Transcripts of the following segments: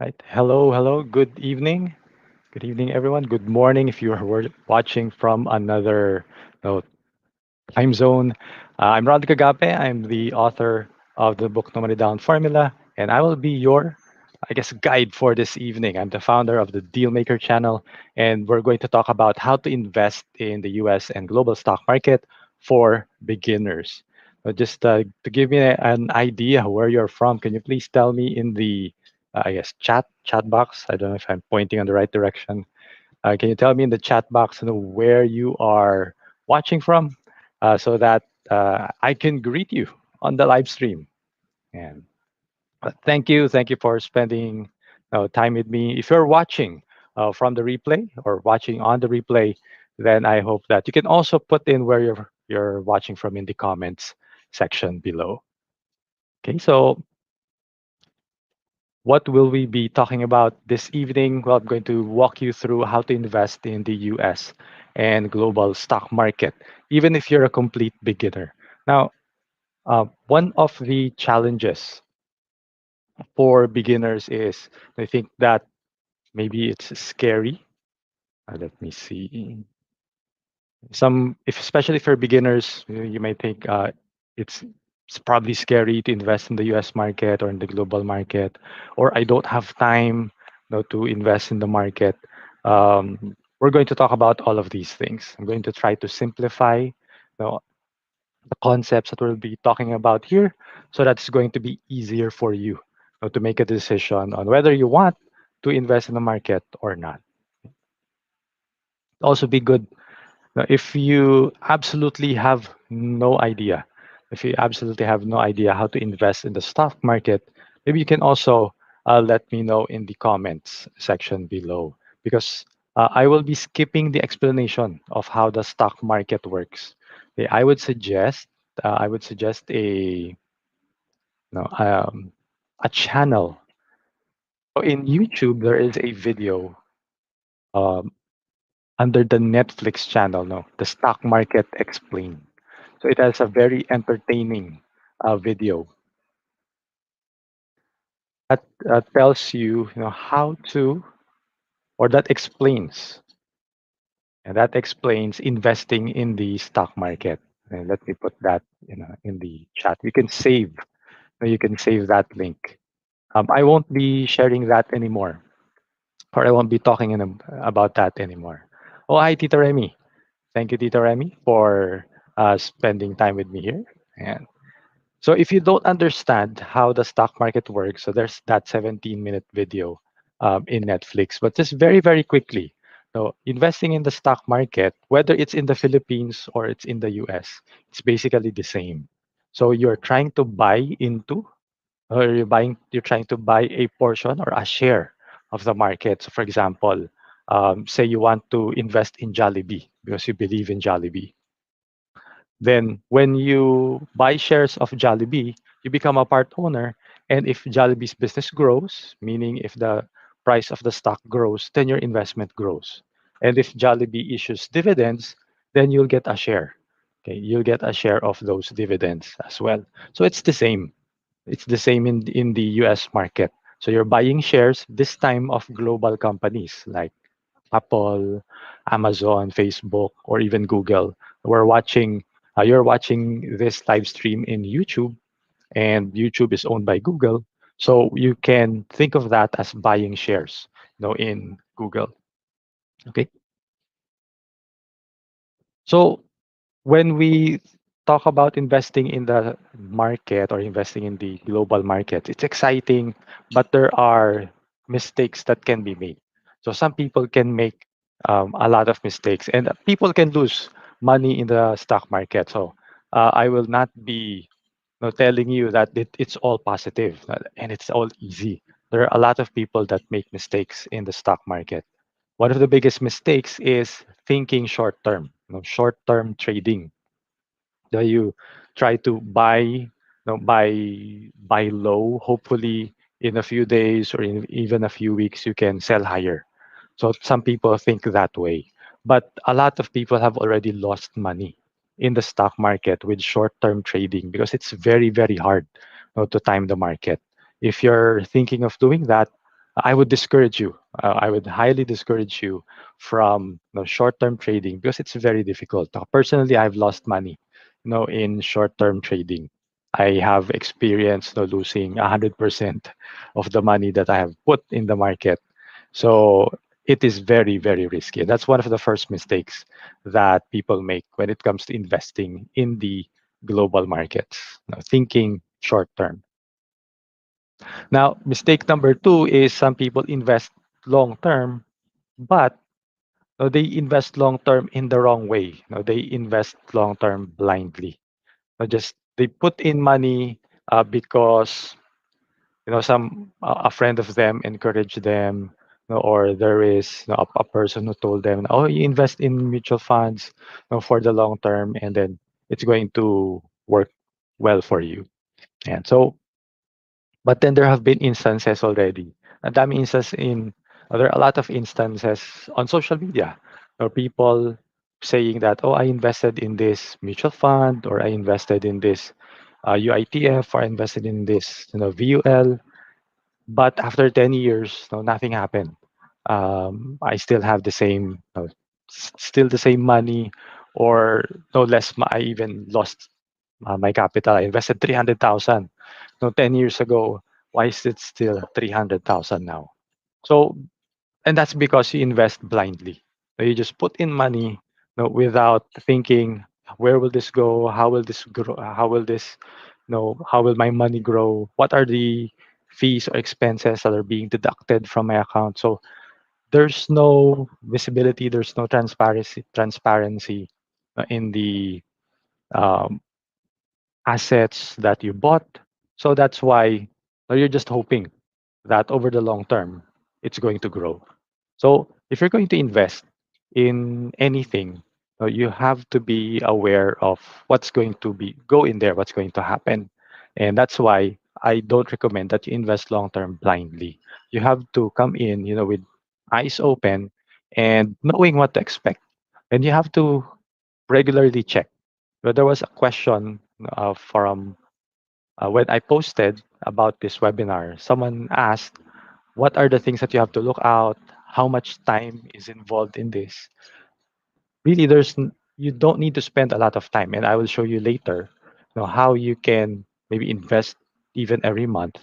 Right. Hello, hello. Good evening. Good evening, everyone. Good morning if you are watching from another time zone. I'm Rod Kagape. I'm the author of the book No Money Down Formula, and I will be your, guide for this evening. I'm the founder of the Dealmaker channel, and we're going to talk about how to invest in the US and global stock market for beginners. Just to give me an idea where you're from, can you please tell me in the, chat box? I don't know if I'm pointing on the right direction. Can you tell me in the chat box where you are watching from so that I can greet you on the live stream? And thank you for spending time with me. If you're watching from the replay or watching on the replay, then I hope that you can also put in where you're watching from in the comments section below. Okay, so what will we be talking about this evening? Well, I'm going to walk you through how to invest in the US and global stock market, even if you're a complete beginner. Now, one of the challenges for beginners is I think that maybe it's scary. Let me see. If especially for beginners, you may think it's it's probably scary to invest in the U.S. market or in the global market, or I don't have time, to invest in the market. We're going to talk about all of these things. I'm going to try to simplify, the concepts that we'll be talking about here, so that's going to be easier for you, to make a decision on whether you want to invest in the market or not. Also, be good. Now, if you absolutely have no idea, if you absolutely have no idea how to invest in the stock market, maybe you can also let me know in the comments section below because I will be skipping the explanation of how the stock market works. Okay, I would suggest no, a channel. So in YouTube, there is a video um, under the Netflix channel, no, the stock market explained. So it has a very entertaining video that tells you, how to, or that explains, and that explains investing in the stock market. And let me put that, in the chat. You can save that link. I won't be sharing that anymore, or I won't be talking about that anymore. Oh, hi, Tito Remy. Thank you, Tito Remy, for spending time with me here. And so if you don't understand how the stock market works, so there's that 17-minute video in Netflix. But just very, very quickly, so investing in the stock market, whether it's in the Philippines or it's in the US, it's basically the same. So you're trying to buy into, or you're trying to buy a portion or a share of the market. So for example, say you want to invest in Jollibee because you believe in Jollibee. Then when you buy shares of Jollibee, you become a part owner. And if Jollibee's business grows, meaning if the price of the stock grows, then your investment grows. And if Jollibee issues dividends, then you'll get a share. Okay, you'll get a share of those dividends as well. So it's the same. It's the same in the US market. So you're buying shares this time of global companies like Apple, Amazon, Facebook, or even Google. You're watching this live stream in YouTube, and YouTube is owned by Google. So you can think of that as buying shares, in Google. Okay. So when we talk about investing in the market or investing in the global market, it's exciting, but there are mistakes that can be made. So some people can make a lot of mistakes, and people can lose money in the stock market. So I will not be telling you that it's all positive and it's all easy. There are a lot of people that make mistakes in the stock market. One of the biggest mistakes is thinking short term, short term trading. That you try to buy low. Hopefully, in a few days or in even a few weeks, you can sell higher. So some people think that way, but a lot of people have already lost money in the stock market with short-term trading because it's very, very hard, to time the market. If you're thinking of doing that, I would discourage you. I would highly discourage you from short-term trading because it's very difficult. Personally, I've lost money, in short-term trading. I have experienced losing 100% of the money that I have put in the market. So it is very, very risky. And that's one of the first mistakes that people make when it comes to investing in the global markets, thinking short-term. Now, mistake number two is some people invest long term, but they invest long term in the wrong way. They invest long term blindly. Just they put in money because some a friend of them encouraged them, or there is a person who told them, "Oh, you invest in mutual funds, for the long term, and then it's going to work well for you." And so but then there have been instances already. And that means there are a lot of instances on social media where people saying that, oh, I invested in this mutual fund, or I invested in this UITF, or I invested in this VUL. But after 10 years, nothing happened. I still have the same, still the same money, or no less. I even lost my capital. I invested 300,000. 10 years ago. Why is it still 300,000 now? So, and that's because you invest blindly. You just put in money, without thinking, where will this go? How will this grow? How will this, how will my money grow? What are the fees or expenses that are being deducted from my account? So there's no visibility, there's no transparency in the um, assets that you bought. So that's why you're just hoping that over the long term, it's going to grow. So if you're going to invest in anything, you have to be aware of what's going to be go in there, what's going to happen. And that's why I don't recommend that you invest long term blindly. You have to come in, with eyes open and knowing what to expect. And you have to regularly check. But there was a question from when I posted about this webinar. Someone asked, what are the things that you have to look out? How much time is involved in this? Really, you don't need to spend a lot of time, and I will show you later, how you can maybe invest even every month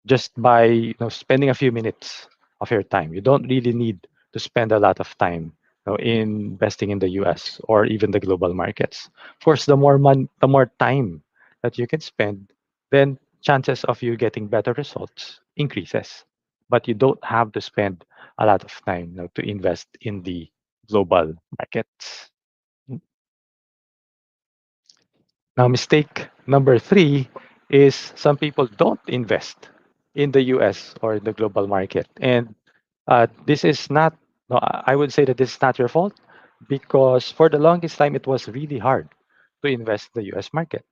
just by spending a few minutes of your time. You don't really need to spend a lot of time in investing in the US or even the global markets. Of course, the more time that you can spend, then chances of you getting better results increases. But you don't have to spend a lot of time to invest in the global markets. Now, mistake number three is some people don't invest in the US or the global market. And this is not, no, I would say that this is not your fault because for the longest time, it was really hard to invest in the US market.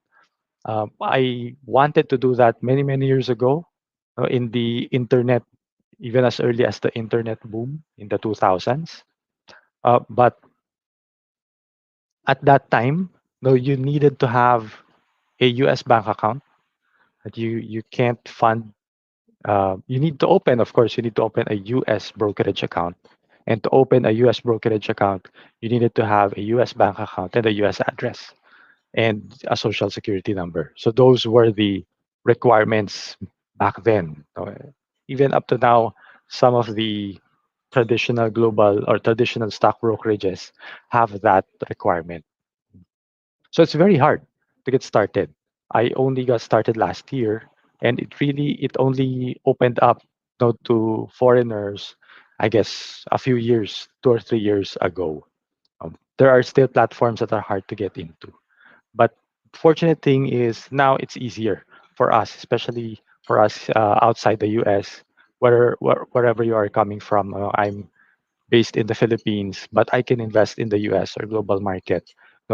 I wanted to do that many, many years ago in the internet, even as early as the internet boom in the 2000s. But at that time, no, you needed to have a US bank account that you can't fund. You need to open, of course, you need to open a US brokerage account. And to open a US brokerage account, you needed to have a US bank account and a US address and a social security number. So those were the requirements back then. Even up to now, some of the traditional global or traditional stock brokerages have that requirement. So it's very hard to get started. I only got started last year, and it only opened up to foreigners, I guess, a few years, 2 or 3 years ago. There are still platforms that are hard to get into, but fortunate thing is now it's easier for us, especially for us outside the U.S. Wherever you are coming from. I'm based in the Philippines, but I can invest in the US or global market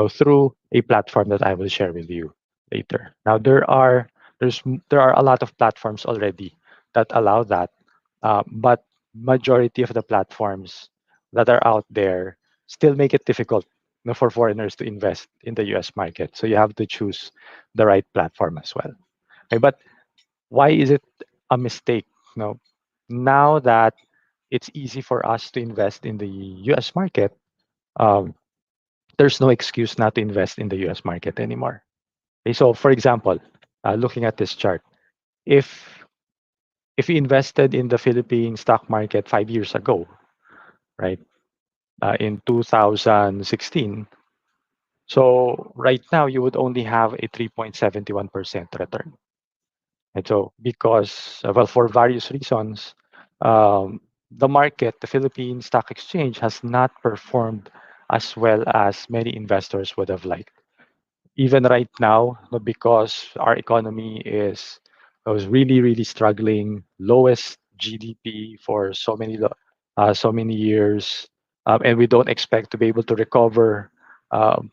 through a platform that I will share with you later. Now there are a lot of platforms already that allow that, but majority of the platforms that are out there still make it difficult for foreigners to invest in the US market. So you have to choose the right platform as well. Okay, but why is it a mistake? now that it's easy for us to invest in the US market, um, there's no excuse not to invest in the US market anymore. Okay, so, for example, looking at this chart, if if you invested in the Philippine stock market 5 years ago, right, in 2016, so right now you would only have a 3.71% return. And so, because, well, for various reasons, the market, the Philippine Stock Exchange, has not performed as well as many investors would have liked. Even right now, because our economy is was really, really struggling, lowest GDP for so many years, and we don't expect to be able to recover. Um,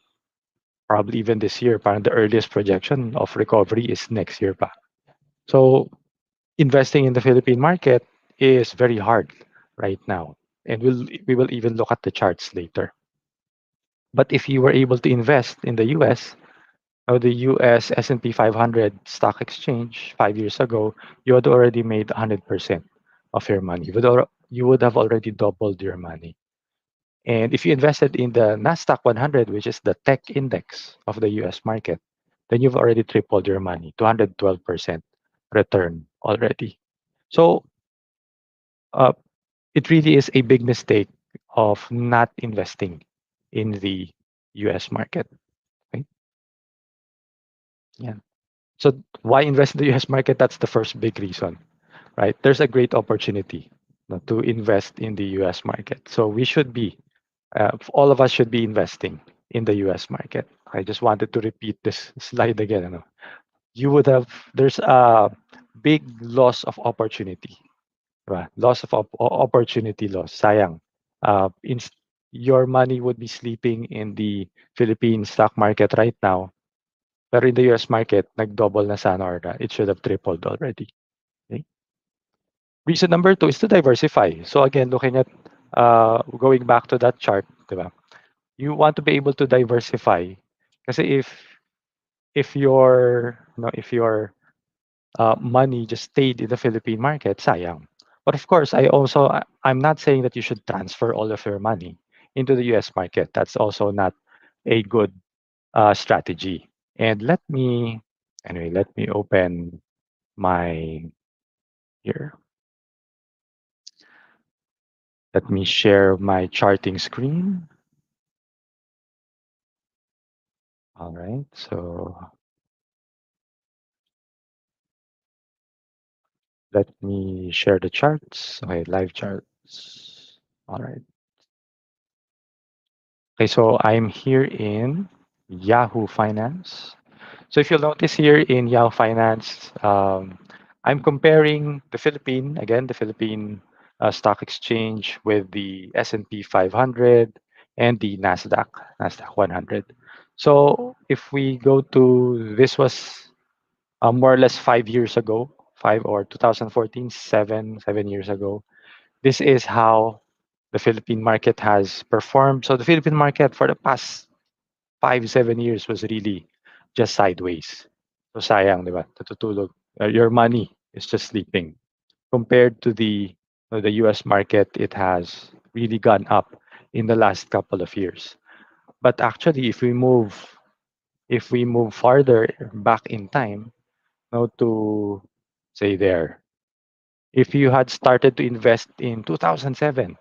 Probably even this year. Parang the earliest projection of recovery is next year pa. So investing in the Philippine market is very hard right now. And we will even look at the charts later. But if you were able to invest in the US, or the US S&P 500 stock exchange 5 years ago, you had already made 100% of your money. You would have already doubled your money. And if you invested in the Nasdaq 100, which is the tech index of the US market, then you've already tripled your money, 212% return already. So uh, it really is a big mistake of not investing in the US market. Right? Yeah. So why invest in the US market? That's the first big reason, right? There's a great opportunity to invest in the US market. So we should be, all of us should be investing in the US market. I just wanted to repeat this slide again. You would have, there's a big loss of opportunity. Diba? Loss of opportunity loss. Sayang. In, your money would be sleeping in the Philippine stock market right now. Pero in the US market, nag-double na sana or it should have tripled already. Okay? Reason number two is to diversify. So again, looking at, going back to that chart, diba? You want to be able to diversify. Kasi if your, if your money just stayed in the Philippine market, sayang. But of course, I'm not saying that you should transfer all of your money into the US market. That's also not a good strategy. And let me open my here. Let me share my charting screen. All right, so let me share the charts. Okay, live charts. All right. Okay, so I'm here in Yahoo Finance. So if you'll notice here in Yahoo Finance, I'm comparing the Philippine Stock Exchange with the S&P 500 and the Nasdaq 100. So if we go to, this was more or less 5 years ago, 2014, 7 years ago. This is how the Philippine market has performed. So the Philippine market for the past 5, 7 years was really just sideways. So sayang, di ba? Natutulog. Your money is just sleeping. Compared to the US market, it has really gone up in the last couple of years. But actually, if we move farther back in time, to say there, if you had started to invest in 2007,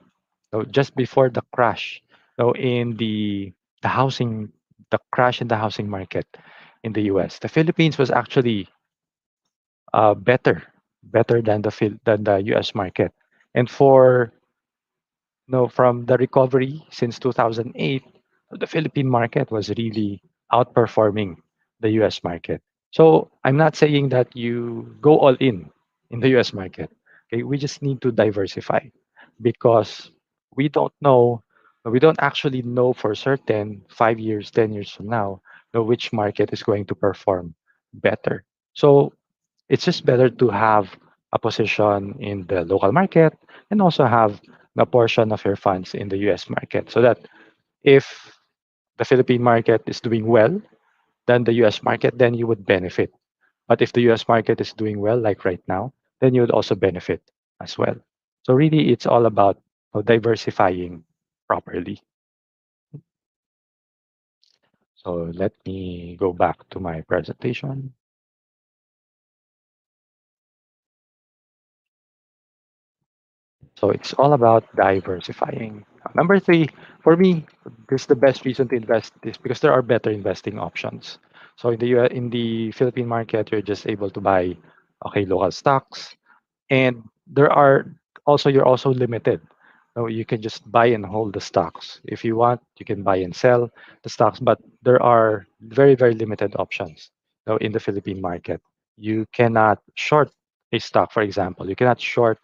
so just before the crash, so in the housing, the crash in the housing market in the US, the Philippines was actually better than than the US market. And for, from the recovery since 2008, the Philippine market was really outperforming the US market. So I'm not saying that you go all in the US market. Okay, we just need to diversify because we don't know, we don't actually know for certain 5 years, 10 years from now, which market is going to perform better. So it's just better to have a position in the local market and also have a portion of your funds in the US market so that if the Philippine market is doing well than the US market, then you would benefit. But if the US market is doing well, like right now, then you would also benefit as well. So really, it's all about diversifying properly. So let me go back to my presentation. So it's all about diversifying. Number three, for me, this is the best reason to invest is because there are better investing options. So in the in the Philippine market, you're just able to buy local stocks, and there are also you're also limited. So you can just buy and hold the stocks. If you want, you can buy and sell the stocks, but there are very limited options. So in the Philippine market, you cannot short a stock, for example. You cannot short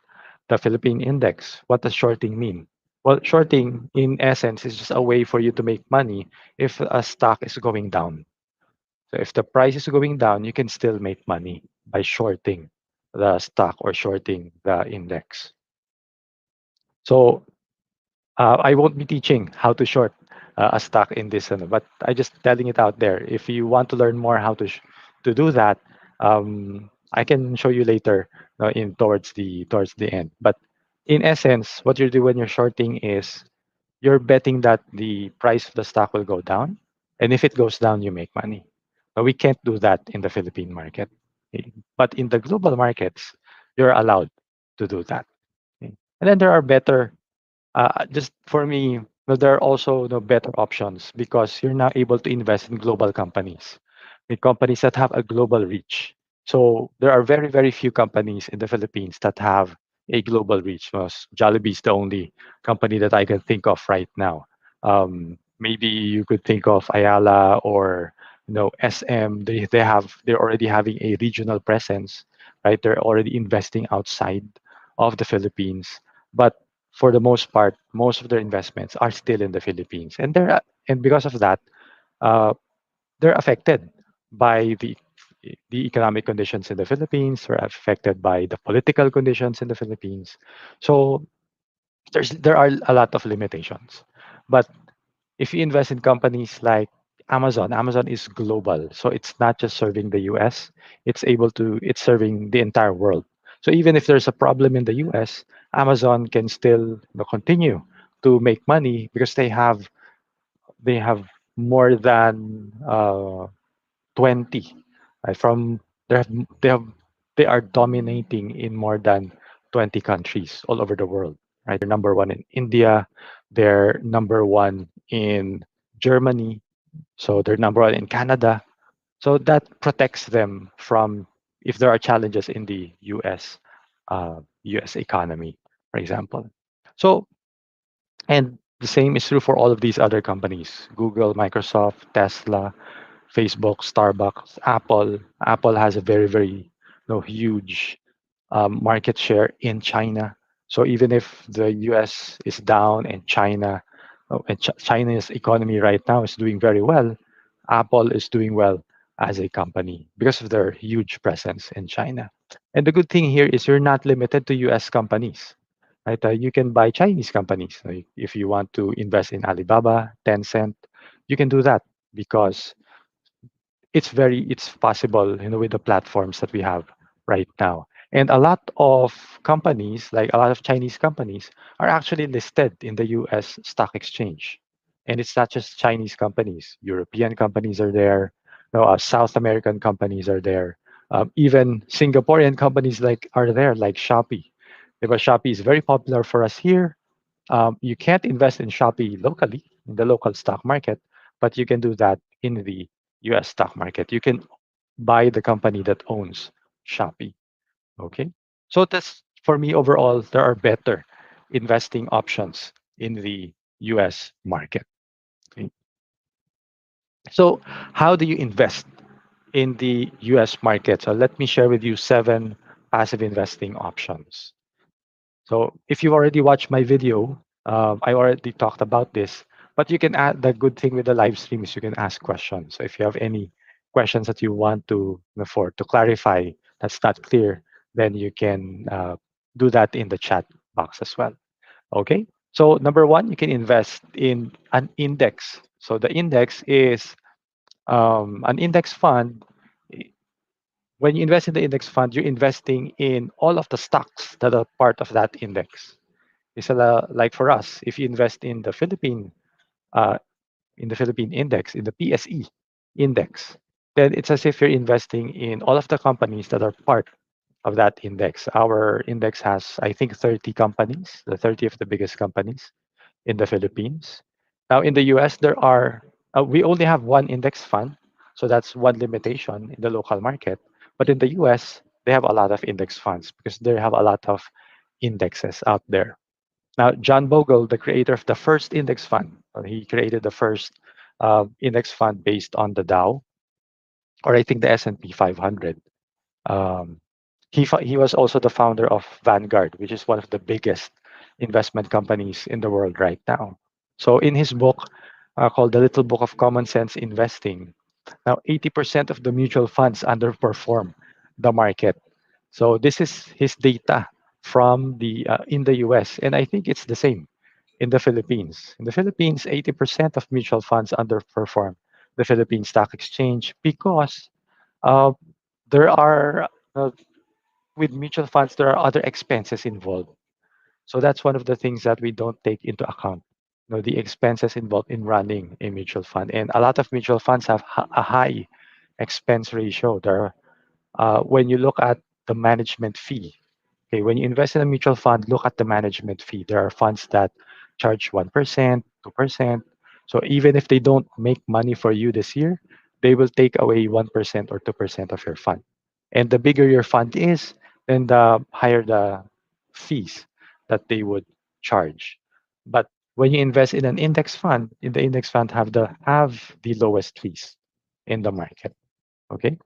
the Philippine index. What does shorting mean? Well, shorting in essence is just a way for you to make money if a stock is going down. So if the price is going down, you can still make money by shorting the stock or shorting the index. So I won't be teaching how to short a stock in this, but I just telling it out there. If you want to learn more how to do that, I can show you later in towards the end. But in essence, what you do when you're shorting is you're betting that the price of the stock will go down, and if it goes down, you make money. But we can't do that in the Philippine market. Okay? But in the global markets, you're allowed to do that. Okay? And then there are better just for me, there are also better options because you're now able to invest in global companies, in companies that have a global reach. So there are very few companies in the Philippines that have a global reach. Jollibee is the only company that I can think of right now. Maybe you could think of Ayala or SM. They're already having a regional presence, right? They're already investing outside of the Philippines, but for the most part, most of their investments are still in the Philippines, and because of that, uh, they're affected by the economic conditions in the Philippines. They're affected by the political conditions in the Philippines. So there are a lot of limitations, but if you invest in companies like Amazon is global. So it's not just serving the US, it's serving the entire world. So even if there's a problem in the US, Amazon can still continue to make money because they have more than 20 right? From they have they have they are dominating in more than 20 countries all over the world, right? They're number one in India, they're number one in Germany, so they're number one in Canada. So that protects them from if there are challenges in the US economy, for example. So and the same is true for all of these other companies: Google, Microsoft, Tesla, Facebook, Starbucks, Apple. Apple has a very huge market share in China. So even if the US is down and China's economy right now is doing very well, Apple is doing well as a company because of their huge presence in China. And the good thing here is you're not limited to US companies. Right? You can buy Chinese companies. Like if you want to invest in Alibaba, Tencent, you can do that because it's possible with the platforms that we have right now, and a lot of companies, like a lot of Chinese companies, are actually listed in the US stock exchange. And it's not just Chinese companies. European companies are there, South American companies are there, even Singaporean companies are there, like Shopee. Because Shopee is very popular for us here. You can't invest in Shopee locally in the local stock market, but you can do that in the US stock market. You can buy the company that owns Shopee. Okay. So that's for me overall, there are better investing options in the US market. Okay. So, how do you invest in the US market? So, let me share with you 7 passive investing options. So if you already watched my video, I already talked about this. But you can add the good thing with the live stream is you can ask questions. So if you have any questions that you want to clarify that's not clear, then you can do that in the chat box as well. Okay. So number one, you can invest in an index. So the index is an index fund when you invest in the index fund, you're investing in all of the stocks that are part of that index. It's like for us, if you invest uh, in the Philippine index, in the PSE index, then it's as if you're investing in all of the companies that are part of that index. Our index has, I think, 30 companies, the 30 of the biggest companies in the Philippines. Now, in the US, we only have one index fund, so that's one limitation in the local market. But in the US, they have a lot of index funds because they have a lot of indexes out there. Now, John Bogle, the creator of the first index fund, he created the first index fund based on the Dow, or I think the S&P 500. Um, he was also the founder of Vanguard, which is one of the biggest investment companies in the world right now. So in his book called The Little Book of Common Sense Investing, now 80% of the mutual funds underperform the market. So this is his data from the in the US, and I think it's the same in the Philippines. In the Philippines, 80% of mutual funds underperform the Philippine Stock Exchange because uh, there are uh, with mutual funds there are other expenses involved. So that's one of the things that we don't take into account. The expenses involved in running a mutual fund, and a lot of mutual funds have a high expense ratio. When you look at the management fee. Okay, when you invest in a mutual fund, look at the management fee. There are funds that charge 1%, 2%. So even if they don't make money for you this year, they will take away 1% or 2% of your fund. And the bigger your fund is, then the higher the fees that they would charge. But when you invest in an index fund, in the index fund have the lowest fees in the market. Okay.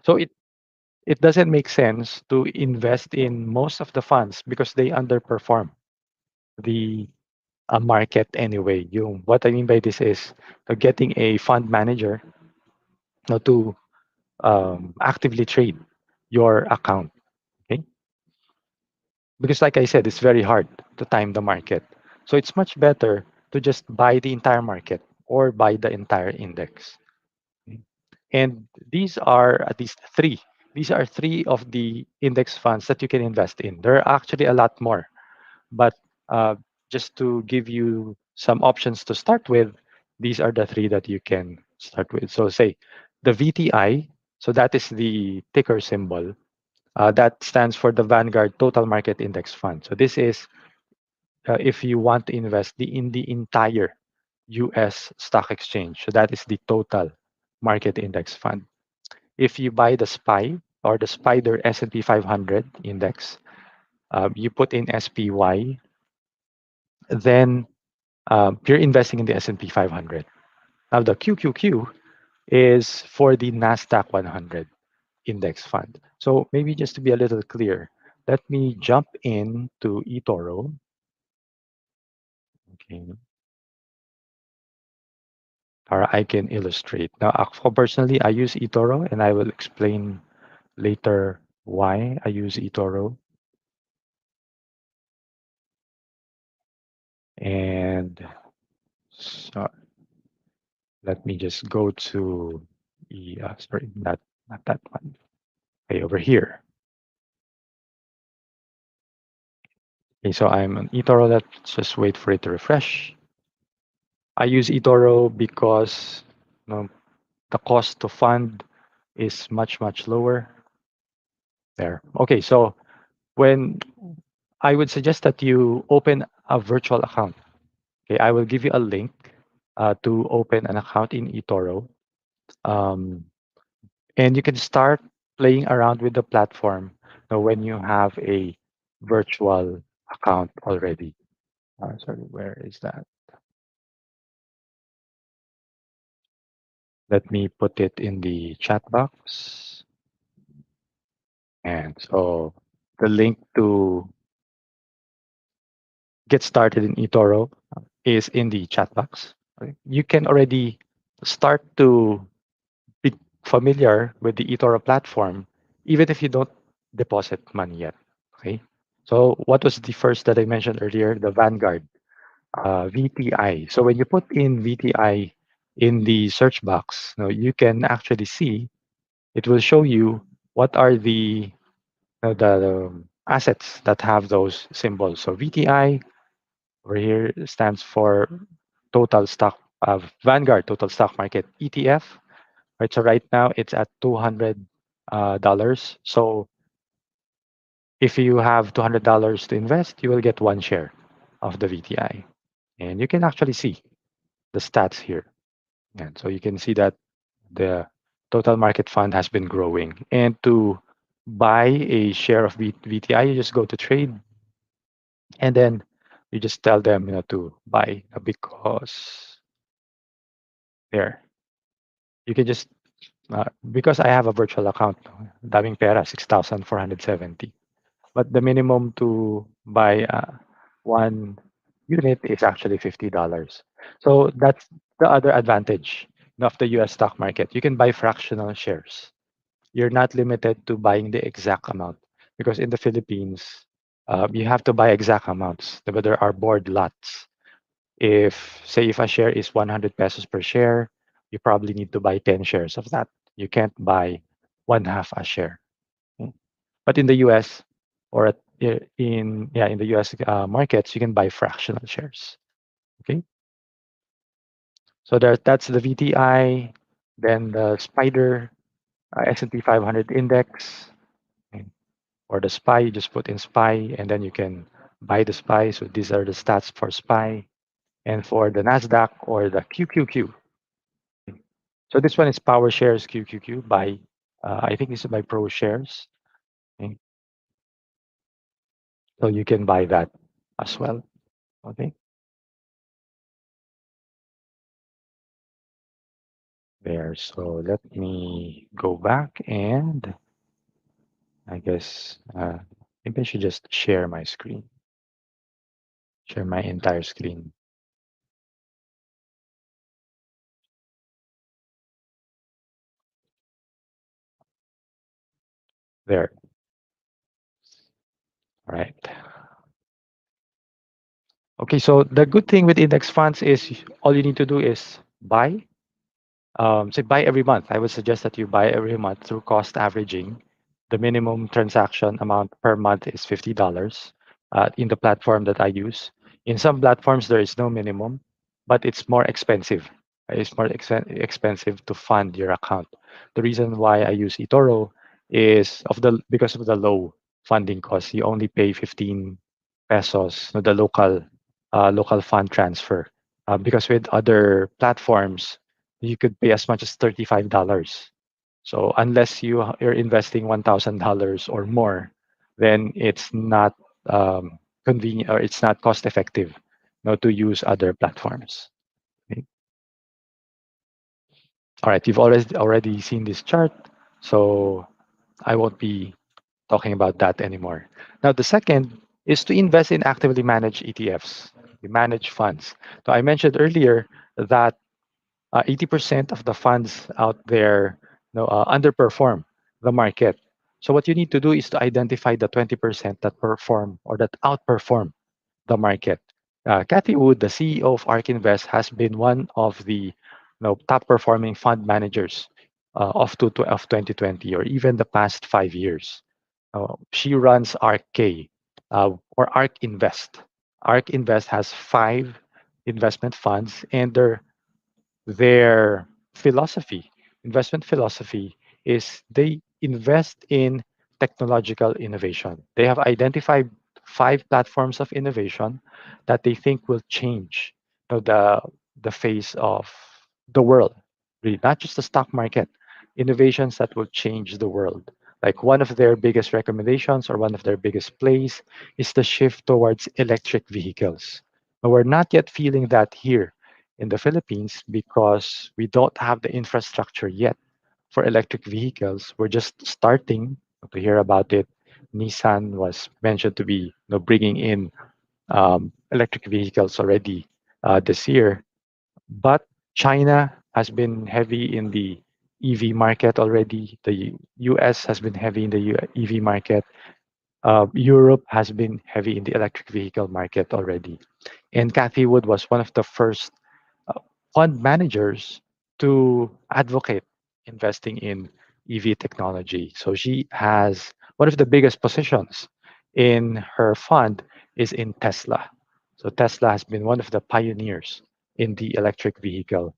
So it doesn't make sense to invest in most of the funds because they underperform the market anyway. What I mean by this is getting a fund manager to actively trade your account. Okay, because like I said, it's very hard to time the market. So it's much better to just buy the entire market or buy the entire index. Okay? And these are at least three. These are three of the index funds that you can invest in. There are actually a lot more, but uh, just to give you some options to start with, these are the three that you can start with. So, say the VTI, so that is the ticker symbol. That stands for the Vanguard Total Market Index Fund. So, this is if you want to invest in the entire US stock exchange. So, that is the total market index fund. If you buy the SPY or the Spider S&P 500 index, you put in SPY, then you're investing in the S&P 500. Now the QQQ is for the Nasdaq 100 index fund. So maybe just to be a little clear, let me jump into Etoro. Okay, or I can illustrate. Now, personally, I use Etoro, and I will explain later why I use Etoro. And so let me just go to sorry, not that one. Okay, over here. Okay, so I'm on eToro. Let's just wait for it to refresh. I use eToro because the cost to fund is much lower. There. Okay, so when I would suggest that you open a virtual account. Okay, I will give you a link to open an account in eToro. Um, and you can start playing around with the platform when you have a virtual account already. Sorry, where is that? Let me put it in the chat box. And so the link to get started in eToro is in the chat box. Right? You can already start to be familiar with the eToro platform, even if you don't deposit money yet. Okay. So what was the first that I mentioned earlier? The Vanguard VTI. So when you put in VTI in the search box, you can actually see it will show you what are the assets that have those symbols. So VTI over here stands for total stock of Vanguard total stock market ETF. Right. So right now it's at $200. So if you have $200 to invest, you will get one share of the VTI, and you can actually see the stats here. And so you can see that the total market fund has been growing. And to buy a share of VTI, you just go to trade, and then you just tell them, to buy, because there you can just because I have a virtual account, daming pera 6,470. But the minimum to buy one unit is actually $50. So that's the other advantage of the US stock market. You can buy fractional shares. You're not limited to buying the exact amount, because in the Philippines, you have to buy exact amounts. But there are board lots. If a share is 100 pesos per share, you probably need to buy 10 shares of that. You can't buy one half a share. Mm. But in the US, or in the US markets, you can buy fractional shares. Okay, so that's the VTI, then the Spider S&P 500 index, okay, or the SPY. You just put in SPY, and then you can buy the SPY. So these are the stats for SPY, and for the Nasdaq or the QQQ. So this one is Power Shares QQQ by I think this is by Pro Shares. Okay, so you can buy that as well. Okay, there. So let me go back, and I guess maybe I should just share my screen, share my entire screen. There. All right. Okay, so the good thing with index funds is all you need to do is buy. Say buy every month. I would suggest that you buy every month through cost averaging. The minimum transaction amount per month is $50 in the platform that I use. In some platforms, there is no minimum, but it's more expensive. It's more expensive to fund your account. The reason why I use Etoro is because of the low funding cost. You only pay 15 pesos, the local fund transfer. Because with other platforms, you could pay as much as $35. So unless you're investing $1,000 or more, then it's not convenient, or it's not cost effective, to use other platforms. Okay. All right, you've already seen this chart, so I won't be talking about that anymore. Now, the second is to invest in actively managed ETFs. You manage funds. So I mentioned earlier that 80% of the funds out there underperform the market. So what you need to do is to identify the 20% that perform or that outperform the market. Kathy Wood, the CEO of ARK Invest, has been one of the top performing fund managers of 2020, or even the past 5 years. She runs ARK-K, or ARK Invest. ARK Invest has 5 investment funds, and their investment philosophy, is they invest in technological innovation. They have identified 5 platforms of innovation that they think will change the face of the world, really, not just the stock market. Innovations that will change the world. Like one of their biggest recommendations, or one of their biggest plays, is the shift towards electric vehicles. But we're not yet feeling that here in the Philippines, because we don't have the infrastructure yet for electric vehicles. We're just starting to hear about it. Nissan was mentioned to be bringing in electric vehicles already this year. But China has been heavy in the EV market already. The US has been heavy in the EV market. Europe has been heavy in the electric vehicle market already. And Cathy Wood was one of the first fund managers to advocate investing in EV technology. So she has one of the biggest positions in her fund is in Tesla. So Tesla has been one of the pioneers in the electric vehicle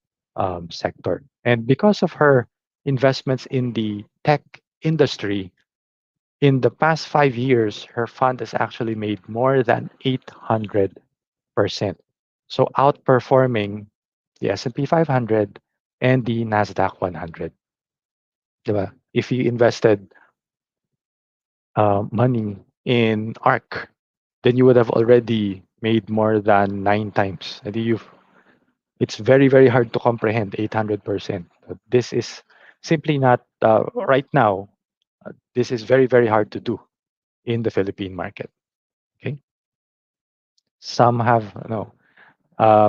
sector. And because of her investments in the tech industry, in the past 5 years, her fund has actually made more than 800%. So outperforming the S&P 500 and the Nasdaq 100. Diba? If you invested money in ARK, then you would have already made more than 9 times. And it's very, very hard to comprehend 800%. This is simply not, right now, this is very, very hard to do in the Philippine market. Okay. Some have, no,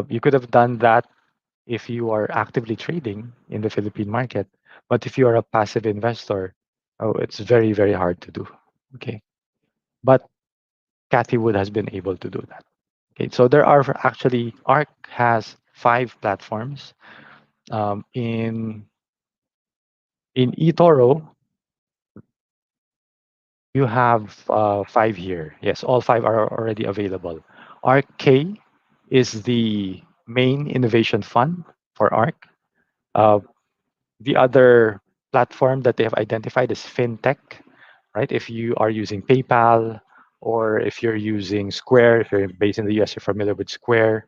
you could have done that if you are actively trading in the Philippine market. But if you are a passive investor, oh, it's very, very hard to do. Okay. But Kathy Wood has been able to do that. Okay. So there are actually, ARC has 5 platforms. In eToro, you have 5 here. Yes, all 5 are already available. ARC-K is the main innovation fund for ARC. Uh, the other platform that they have identified is FinTech, right? If you are using PayPal or if you're using Square, if you're based in the US, you're familiar with Square.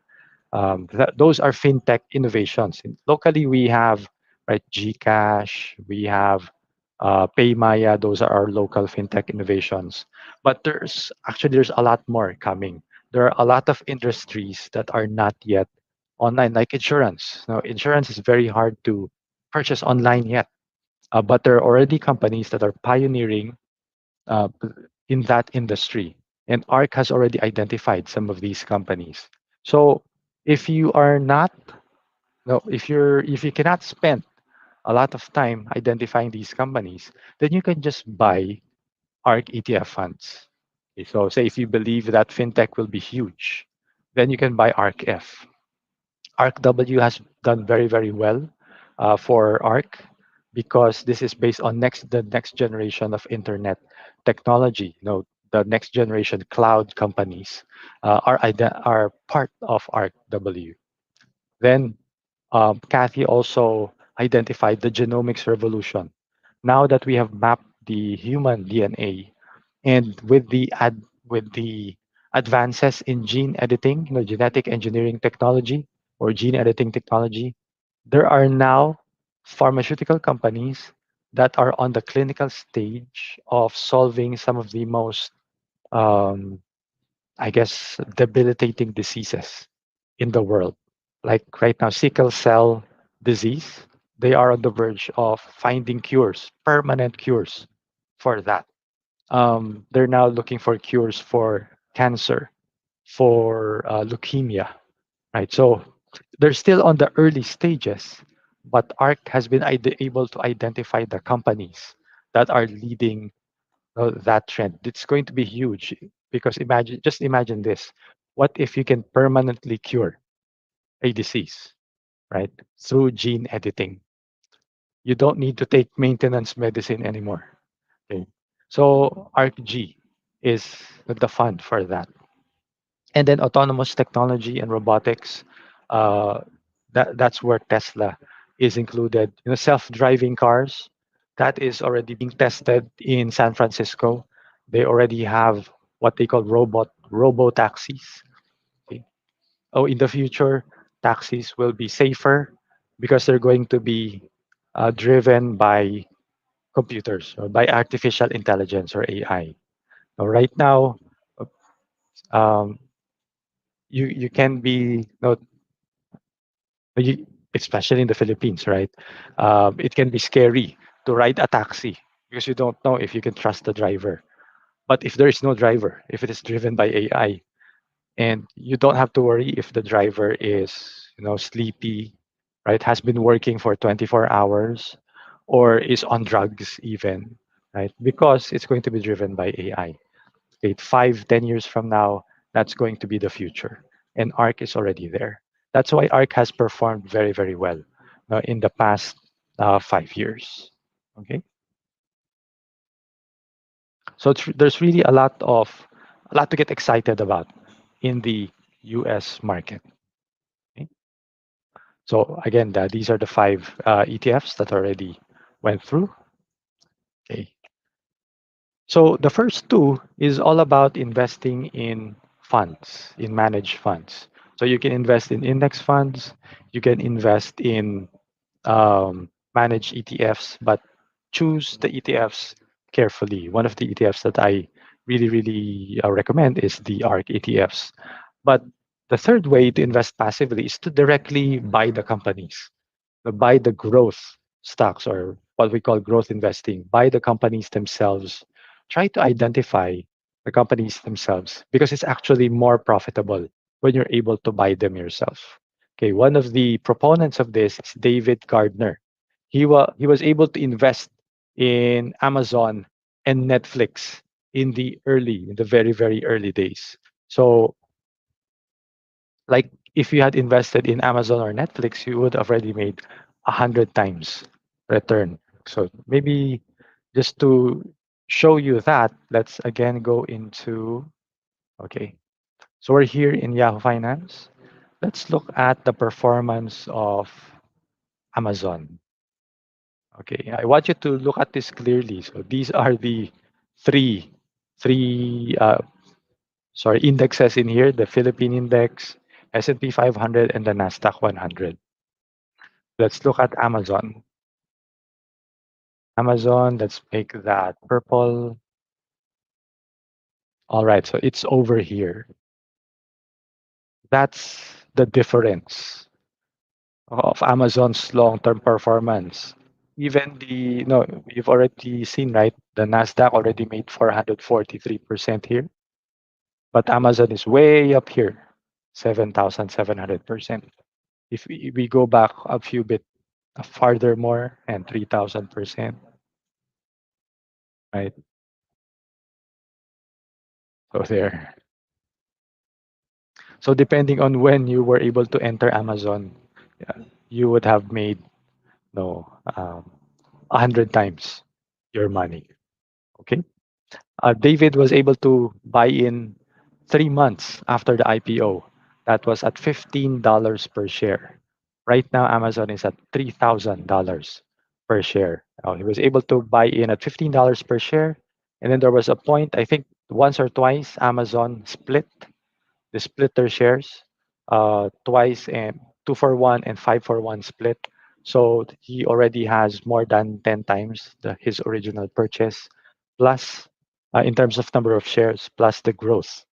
Those are fintech innovations. Locally, we have right Gcash, we have Paymaya. Those are our local fintech innovations. But there's a lot more coming. There are a lot of industries that are not yet online, like insurance. Now, insurance is very hard to purchase online yet, but there are already companies that are pioneering uh, in that industry. And ARC has already identified some of these companies. So if you are not, no, if you cannot spend a lot of time identifying these companies, then you can just buy ARC ETF funds. Okay, so say if you believe that fintech will be huge, then you can buy ARC F. ARC W has done very, very well for ARC because this is based on the next generation of internet technology. The next generation cloud companies are part of ARC W. Then Kathy also identified the genomics revolution. Now that we have mapped the human DNA, and with the advances in gene editing, genetic engineering technology or gene editing technology, there are now pharmaceutical companies that are on the clinical stage of solving some of the most, um, I guess, debilitating diseases in the world. Like right now, sickle cell disease, they are on the verge of finding cures, permanent cures for that. They're now looking for cures for cancer, for leukemia, right? So they're still on the early stages, but ARC has been able to identify the companies that are leading that trend. It's going to be huge because just imagine this. What if you can permanently cure a disease, right? Through gene editing. You don't need to take maintenance medicine anymore. Okay. So ARC-G is the fund for that. And then autonomous technology and robotics, uh, that's where Tesla is included. Self-driving cars, that is already being tested in San Francisco. They already have what they call robo taxis. Okay. Oh, in the future, taxis will be safer because they're going to be driven by computers or by artificial intelligence or AI. Now, right now, um, you can be, you, especially in the Philippines, right? It can be scary to ride a taxi because you don't know if you can trust the driver. But if there is no driver, if it is driven by AI, and you don't have to worry if the driver is, sleepy, right? Has been working for 24 hours, or is on drugs even, right? Because it's going to be driven by AI. Okay, 5, 10 years from now, that's going to be the future. And ARC is already there. That's why ARC has performed very, very well in the past 5 years. Okay. So there's really a lot to get excited about in the U.S. market. Okay? So again, these are the five ETFs that already went through. Okay. So the first two is all about investing in funds, in managed funds. So you can invest in index funds, you can invest in manage ETFs, but choose the ETFs carefully. One of the ETFs that I really recommend is the ARK ETFs. But the third way to invest passively is to directly buy the companies, buy the growth stocks, or what we call growth investing, buy the companies themselves. Try to identify the companies themselves because it's actually more profitable when you're able to buy them yourself. Okay, one of the proponents of this is David Gardner. He was able to invest in Amazon and Netflix in the very early days. So, like, if you had invested in Amazon or Netflix, you would have already made 100 times return. So maybe just to show you that, let's again go into, okay. So we're here in Yahoo Finance. Let's look at the performance of Amazon. Okay, I want you to look at this clearly. So these are the three, three, sorry, indexes in here: the Philippine index, S&P 500, and the Nasdaq 100. Let's look at Amazon. Amazon, let's make that purple. All right, so it's over here. That's the difference of Amazon's long-term performance. Even no, you've already seen, right? The Nasdaq already made 443% here, but Amazon is way up here, 7,700%. If we go back a few bit farther more, and 3,000%, right? So there. So depending on when you were able to enter Amazon, yeah, you would have made no 100 times your money. Okay. David was able to buy in 3 months after the IPO. That was at $15 per share. Right now, Amazon is at $3,000 per share. He was able to buy in at $15 per share. And then there was a point, I think once or twice, Amazon split. They split their shares twice, and 2-for-1 and 5-for-1 split. So he already has more than 10 times his original purchase, plus in terms of number of shares, plus the growth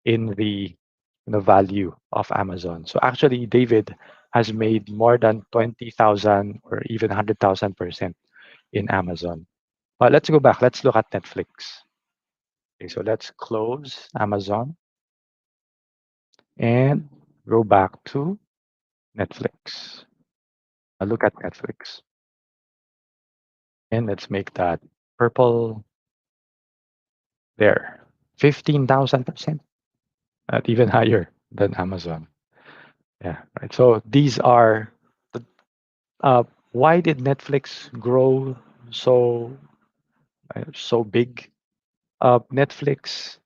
in the value of Amazon. So actually, David has made more than 20,000 or even 100,000% in Amazon. But let's go back. Let's look at Netflix. Okay, so let's close Amazon and go back to Netflix. Look at Netflix. And let's make that purple there. 15,000%. Even higher than Amazon. Yeah, right. So these are the, why did Netflix grow so big? Netflix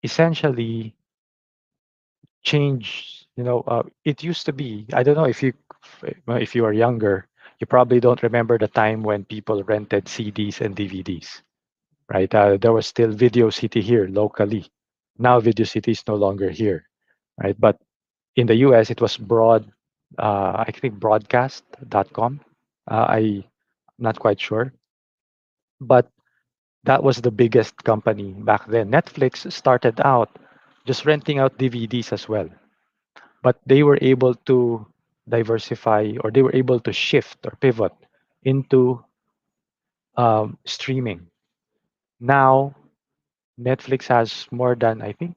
essentially changed. It used to be. I don't know if you are younger, you probably don't remember the time when people rented CDs and DVDs, right? There was still Video City here locally. Now Video City is no longer here, right? But in the US, it was I think broadcast.com. I'm not quite sure, but that was the biggest company back then. Netflix started out just renting out DVDs as well, but they were able to diversify, or they were able to shift or pivot into streaming. Now, Netflix has more than, I think,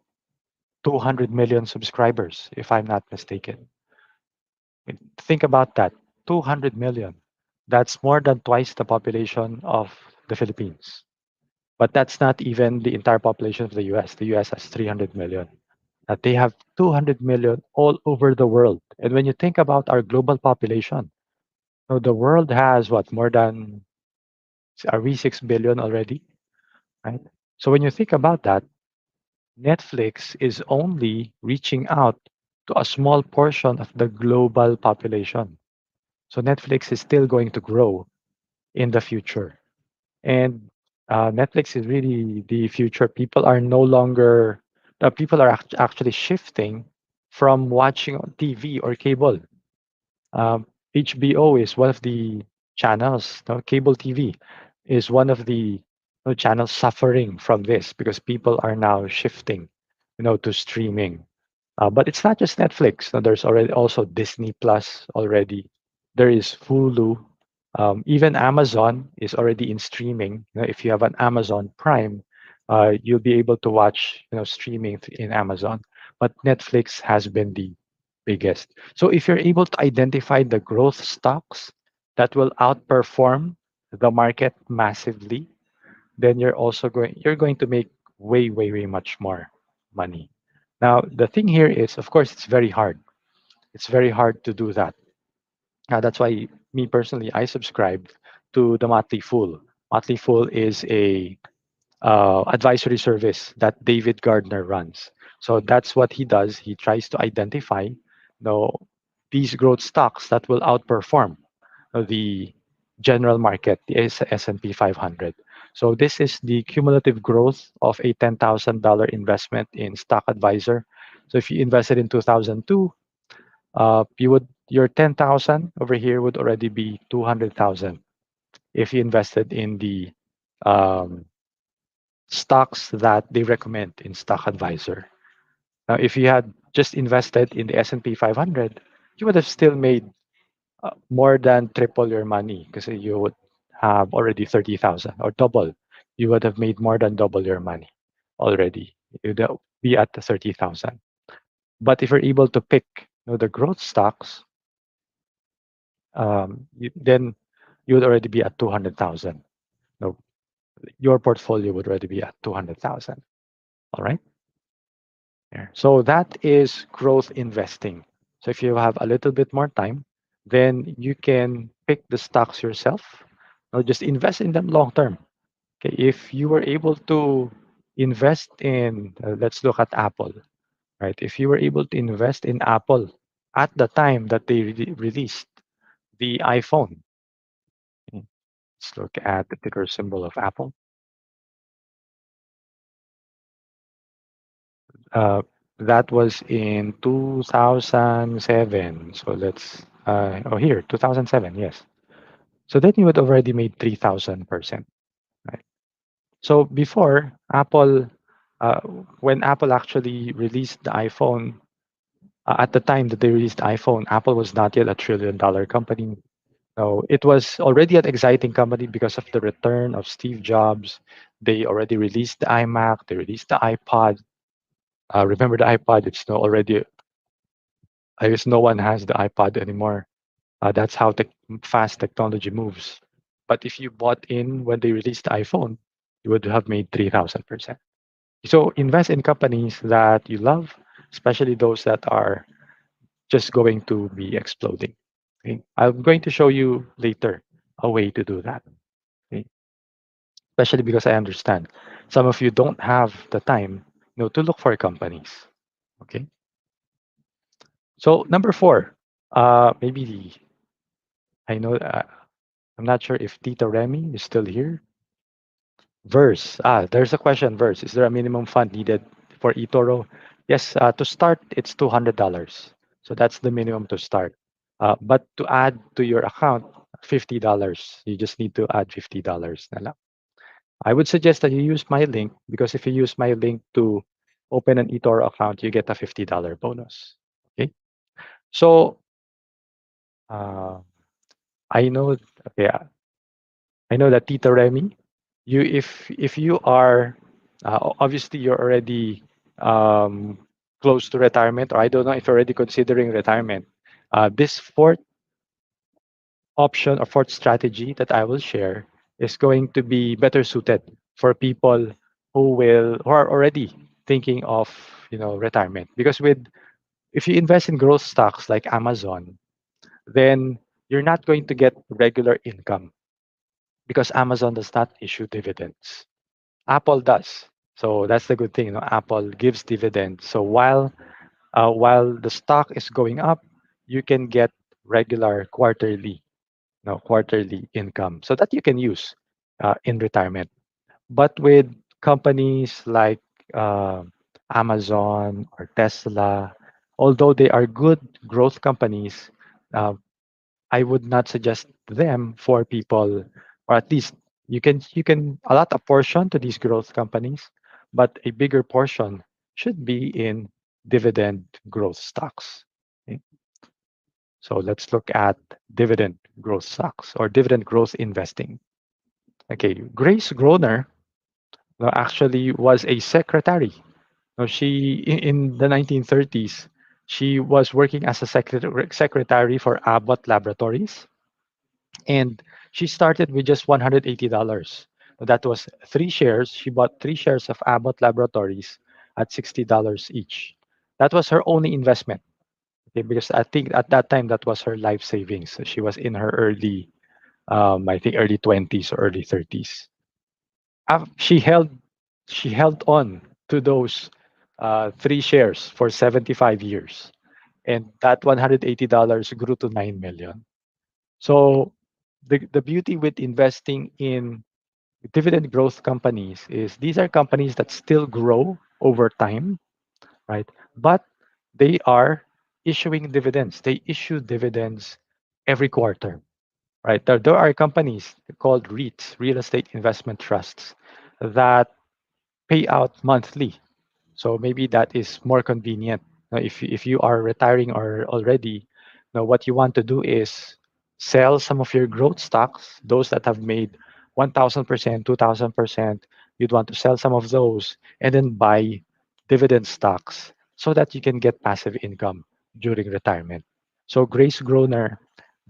200 million subscribers, if I'm not mistaken. Think about that, 200 million. That's more than twice the population of the Philippines. But that's not even the entire population of the US. The US has 300 million. They have 200 million all over the world. And when you think about our global population, the world has what, more than, are we 6 billion already? Right? So when you think about that, Netflix is only reaching out to a small portion of the global population. So Netflix is still going to grow in the future. And Netflix is really the future. People are no longer, people are actually shifting from watching on TV or cable. Um, HBO is one of the channels, no, cable TV is one of the channels suffering from this because people are now shifting, to streaming. But it's not just Netflix. No, there's already also Disney Plus already. There is Hulu. Even Amazon is already in streaming. If you have an Amazon Prime, you'll be able to watch, streaming in Amazon. But Netflix has been the biggest. So if you're able to identify the growth stocks that will outperform the market massively, then you're going to make way, way, way much more money. Now, the thing here is, of course, it's very hard. It's very hard to do that. That's why me personally, I subscribe to the Motley Fool. Motley Fool is a advisory service that David Gardner runs. So that's what he does. He tries to identify, these growth stocks that will outperform the general market, the S&P 500. So this is the cumulative growth of a $10,000 investment in Stock Advisor. So if you invested in 2002, your 10,000 over here would already be 200,000 if you invested in the um, stocks that they recommend in Stock Advisor. Now, if you had just invested in the S&P 500, you would have still made more than triple your money because you would have already 30,000 or double. You would have made more than double your money already. You'd be at the 30,000. But if you're able to pick the growth stocks, then you would already be at 200,000. No, your portfolio would already be at 200,000. All right. Yeah. So that is growth investing. So if you have a little bit more time, then you can pick the stocks yourself or just invest in them long term. Okay. If you were able to invest in, let's look at Apple, right? If you were able to invest in Apple at the time that they released the iPhone, okay, let's look at the ticker symbol of Apple. Uh, that was in 2007. So here, 2007, yes. So then you would already made 3,000%, right? So before Apple, uh, when Apple actually released the iPhone, at the time that they released the iPhone, Apple was not yet $1 trillion company. So it was already an exciting company because of the return of Steve Jobs. They already released the iMac, they released the iPod. Remember the iPod? It's no already I guess no one has the iPod anymore. That's how fast technology moves. But if you bought in when they released the iPhone, you would have made 3,000%. So invest in companies that you love, especially those that are just going to be exploding. Okay? I'm going to show you later a way to do that. Okay? Especially because I understand some of you don't have the time, to look for companies. Okay. So number four, maybe I know. I'm not sure if Tita Remy is still here. Verse. There's a question. Verse. Is there a minimum fund needed for Etoro? Yes. To start, it's $200. So that's the minimum to start. But to add to your account, $50. You just need to add $50 na lang. I would suggest that you use my link because if you use my link to open an Etoro account, you get a $50 bonus. Okay. So uh, I know. Okay. I know that Tita Remy, if you are obviously you're already um, close to retirement, or I don't know if you're already considering retirement. This fourth option or fourth strategy that I will share is going to be better suited for people who are already thinking of retirement because with if you invest in growth stocks like Amazon, then you're not going to get regular income because Amazon does not issue dividends. Apple does. So that's the good thing. Apple gives dividends. So while the stock is going up, you can get regular quarterly income so that you can use in retirement. But with companies like uh, Amazon or Tesla, although they are good growth companies, uh, I would not suggest them for people, or at least you can allot a portion to these growth companies, but a bigger portion should be in dividend growth stocks. Okay? So let's look at dividend growth stocks or dividend growth investing. Okay, Grace Groner actually was a secretary. She in the 1930s, she was working as a secretary for Abbott Laboratories, and she started with just $180. That was 3 shares. She bought 3 shares of Abbott Laboratories at $60 each. That was her only investment. Okay, because I think at that time that was her life savings. So she was in her I think early 20s or early 30s. She held on to those 3 shares for 75 years, and that $180 grew to 9 million. So the beauty with investing in dividend growth companies is these are companies that still grow over time, right? But they are issuing dividends. They issue dividends every quarter, right? There are companies called REITs, real estate investment trusts, that pay out monthly. So maybe that is more convenient. If you are retiring or already, what you want to do is sell some of your growth stocks, those that have made 1,000%, 2,000%. You'd want to sell some of those and then buy dividend stocks so that you can get passive income during retirement. So Grace Groner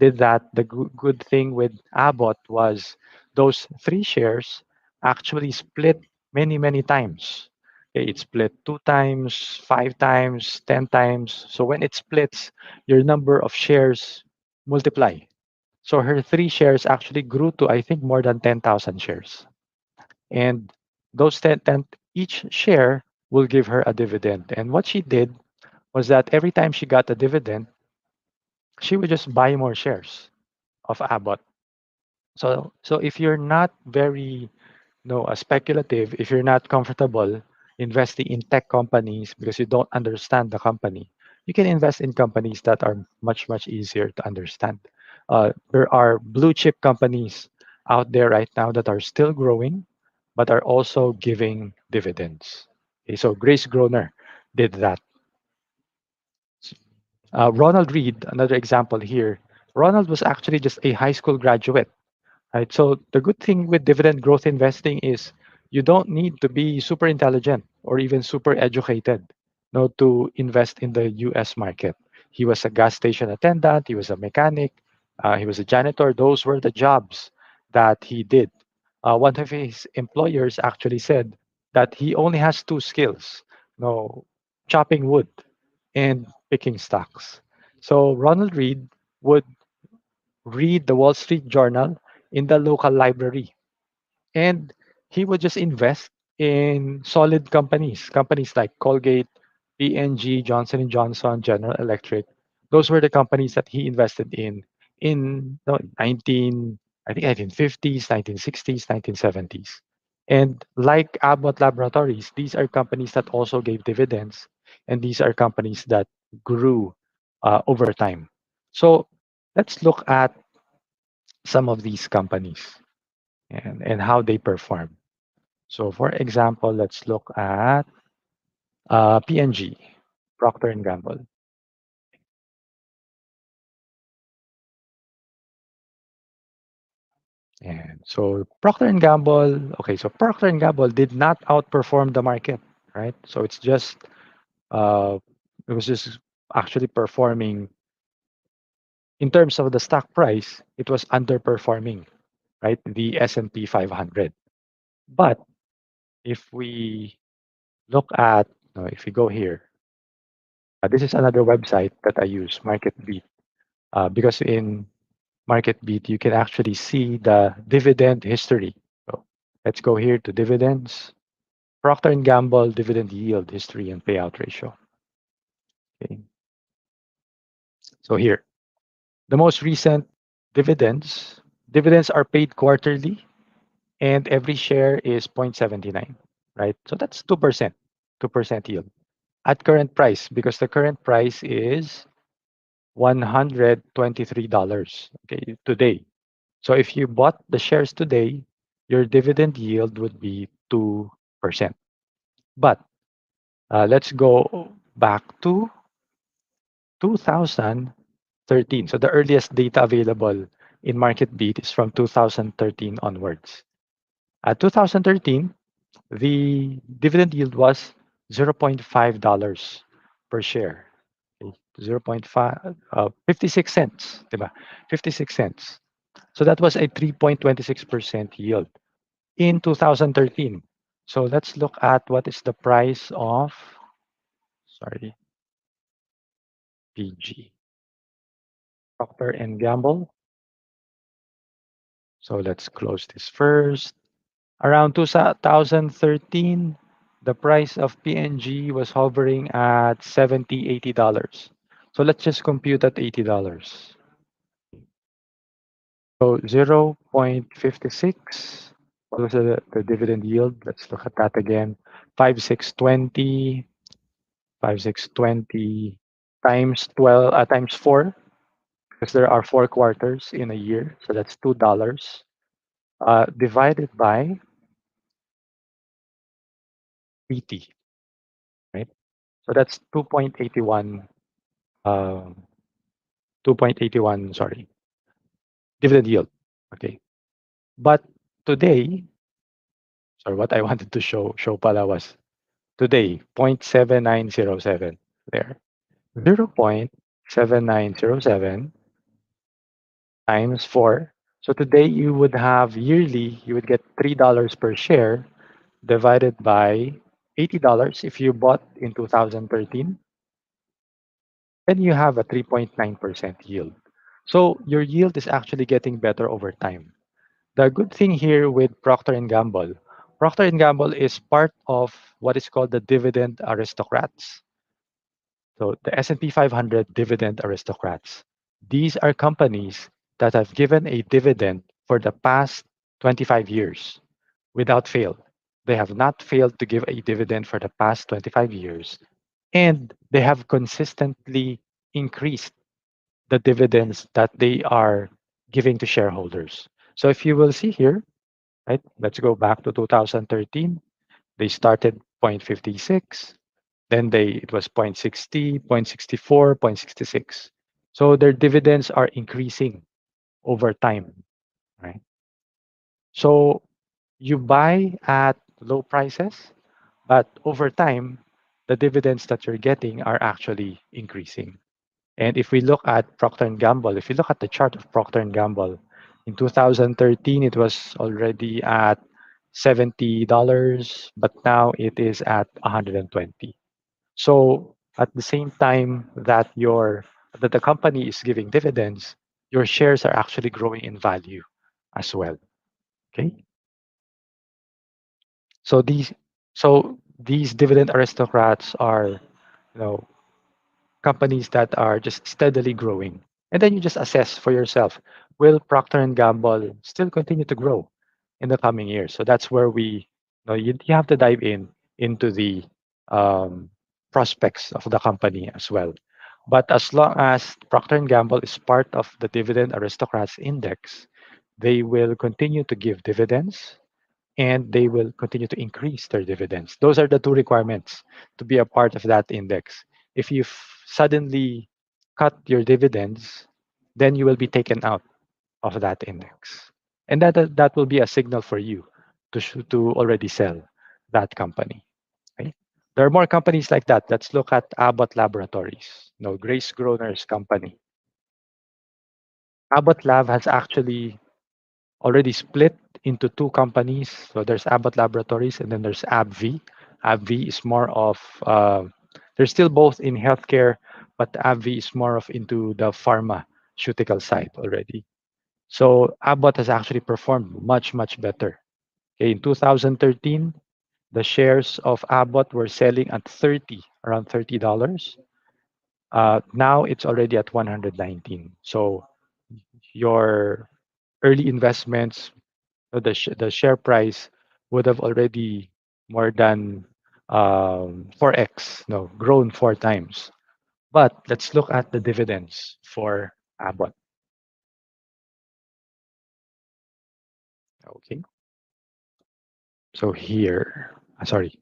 did that. The good thing with Abbott was those 3 shares actually split many, many times. Okay, it split 2 times, 5 times, 10 times. So when it splits, your number of shares multiply. So her 3 shares actually grew to, I think, more than 10,000 shares. And those 10 each share will give her a dividend. And what she did was that every time she got a dividend, she would just buy more shares of Abbott. So if you're not very speculative, if you're not comfortable investing in tech companies because you don't understand the company, you can invest in companies that are much, much easier to understand. There are blue chip companies out there right now that are still growing, but are also giving dividends. Okay, so Grace Groner did that. Ronald Reed, another example here. Ronald was actually just a high school graduate. Right. So the good thing with dividend growth investing is you don't need to be super intelligent or even super educated, to invest in the U.S. market. He was a gas station attendant. He was a mechanic. He was a janitor. Those were the jobs that he did. One of his employers actually said that he only has 2 skills, chopping wood and picking stocks. So Ronald Reed would read the Wall Street Journal in the local library. And he would just invest in solid companies like Colgate, P&G, Johnson and Johnson, General Electric. Those were the companies that he invested in 1950s, 1960s, 1970s. And like Abbott Laboratories, these are companies that also gave dividends, and these are companies that grew over time. So let's look at some of these companies and how they perform. So for example, let's look at P&G, Procter and Gamble. And so Procter and Gamble, okay, so Procter and Gamble did not outperform the market, right? So uh, it was just actually performing in terms of the stock price, it was underperforming, right? The S&P 500. But if we look at, if we go here, this is another website that I use, MarketBeat, because in MarketBeat you can actually see the dividend history. So Let's go here to dividends. Procter& Gamble dividend yield history and payout ratio. Okay. So here, the most recent dividends. Dividends are paid quarterly and every share is 0.79, right? So that's 2%, 2% yield at current price because the current price is $123, okay, today. So if you bought the shares today, your dividend yield would be 2%. But let's go back to 2013. So the earliest data available in market beat is from 2013 onwards. At 2013, the dividend yield was $0.5 per share. Okay, 0.5, 56 cents, diba? 56 cents. So that was a 3.26% yield in 2013. So let's look at what is the price of, sorry, PG, Procter and Gamble. So let's close this first. Around 2013, the price of PNG was hovering at $70, $80. So let's just compute at $80. So 0.56. What was the dividend yield? Let's look at that again. 5620, 5620 times 12 times 4 because there are 4 quarters in a year. So that's $2 divided by PT, right? So that's 2.81 um, 2.81, sorry, dividend yield. Okay. But today, sorry, what I wanted to show pala was today 0.7907 there. 0.7907 times 4. So today you would have yearly, you would get $3 per share divided by $80 if you bought in 2013. Then you have a 3.9% yield. So your yield is actually getting better over time. The good thing here with Procter& Gamble, Procter& Gamble is part of what is called the Dividend Aristocrats. So the S&P 500 Dividend Aristocrats. These are companies that have given a dividend for the past 25 years without fail. They have not failed to give a dividend for the past 25 years, and they have consistently increased the dividends that they are giving to shareholders. So if you will see here, right, let's go back to 2013. They started 0.56, then it was 0.60, 0.64, 0.66. So their dividends are increasing over time, right? So you buy at low prices, but over time, the dividends that you're getting are actually increasing. And if we look at Procter& Gamble, if you look at the chart of Procter& Gamble, in 2013, it was already at $70, but now it is at 120. So at the same time that the company is giving dividends, your shares are actually growing in value as well. Okay. So these dividend aristocrats are, you know, companies that are just steadily growing. And then you just assess for yourself, will Procter and Gamble still continue to grow in the coming years? So that's where you have to dive into the um, prospects of the company as well. But as long as Procter and Gamble is part of the Dividend Aristocrats Index, they will continue to give dividends and they will continue to increase their dividends. Those are the two requirements to be a part of that index. If you suddenly cut your dividends, then you will be taken out of that index. And that will be a signal for you to already sell that company. Okay? There are more companies like that. Let's look at Abbott Laboratories, Grace Groner's company. Abbott Lab has actually already split into two companies. So there's Abbott Laboratories and then there's AbbVie. AbbVie is more of they're still both in healthcare, but AbbVie is more of into the pharmaceutical side already. So Abbott has actually performed much better Okay, in 2013, the shares of Abbott were selling at around $30. Now it's already at 119. So your early investments, the share price would have already more than 4x, no, grown 4 times. But let's look at the dividends for Abbott. Okay, so here, sorry,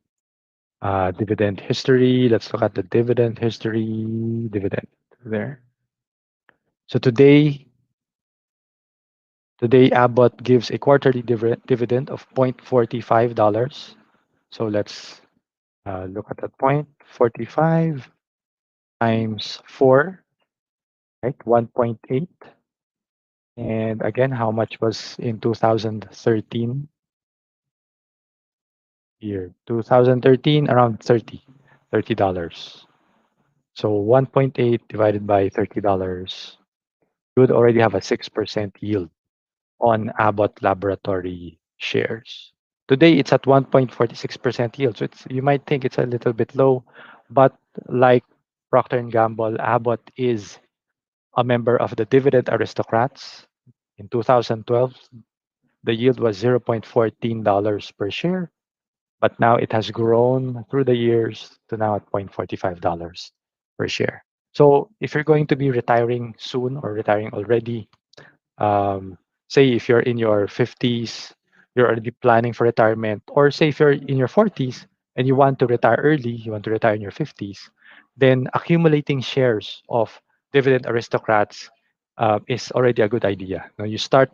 dividend history. Let's look at the dividend history. Dividend there. So today Abbott gives a quarterly dividend of $0.45. So let's look at that point. 45 times 4, right? 1.8. And again, how much was in 2013? Year 2013, around $30. So 1.8 divided by $30, you would already have a 6% yield on Abbott Laboratory shares. Today, it's at 1.46% yield. So you might think it's a little bit low, but like Procter& and Gamble, Abbott is a member of the Dividend Aristocrats. In 2012, the yield was $0.14 per share, but now it has grown through the years to now at $0.45 per share. So if you're going to be retiring soon or retiring already, say if you're in your 50s, you're already planning for retirement, or say if you're in your 40s and you want to retire early, you want to retire in your 50s, then accumulating shares of dividend aristocrats is already a good idea. Now you start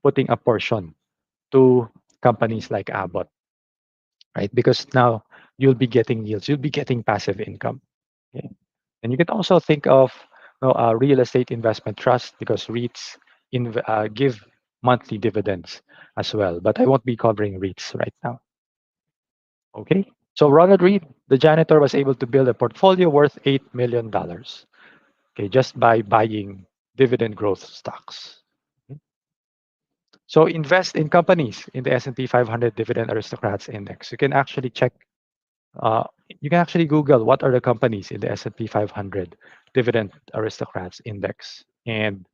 putting a portion to companies like Abbott, right? Because now you'll be getting yields, you'll be getting passive income. Okay? And you can also think of a real estate investment trust because REITs give monthly dividends as well. But I won't be covering REITs right now. Okay. So Ronald Reed, the janitor, was able to build a portfolio worth $8 million. Okay, just by buying dividend growth stocks. Okay? So invest in companies in the S&P 500 Dividend Aristocrats Index. Uh, you can actually Google what are the companies in the S&P 500 Dividend Aristocrats Index, and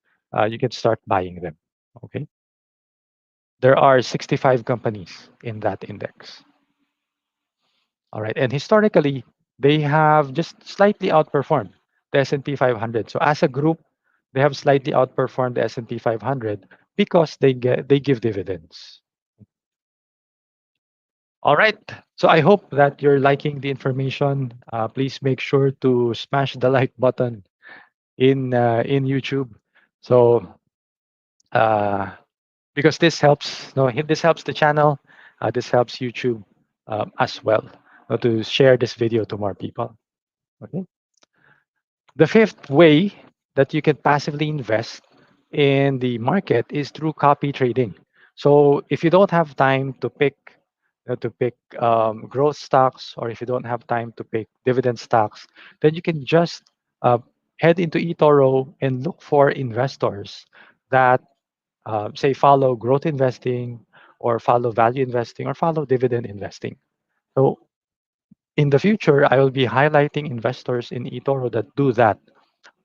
you can start buying them. Okay, there are 65 companies in that index. All right, and historically, they have just slightly outperformed the S&P 500. So as a group, they have slightly outperformed the S&P 500 because they give dividends. All right. So I hope that you're liking the information. Please make sure to smash the like button in YouTube. So uh, because this helps, no, this helps the channel. This helps YouTube as well to share this video to more people. Okay. The fifth way that you can passively invest in the market is through copy trading. So if you don't have time to pick growth stocks, or if you don't have time to pick dividend stocks, then you can just uh, head into Etoro and look for investors that say follow growth investing, or follow value investing, or follow dividend investing. So in the future, I will be highlighting investors in Etoro that do that.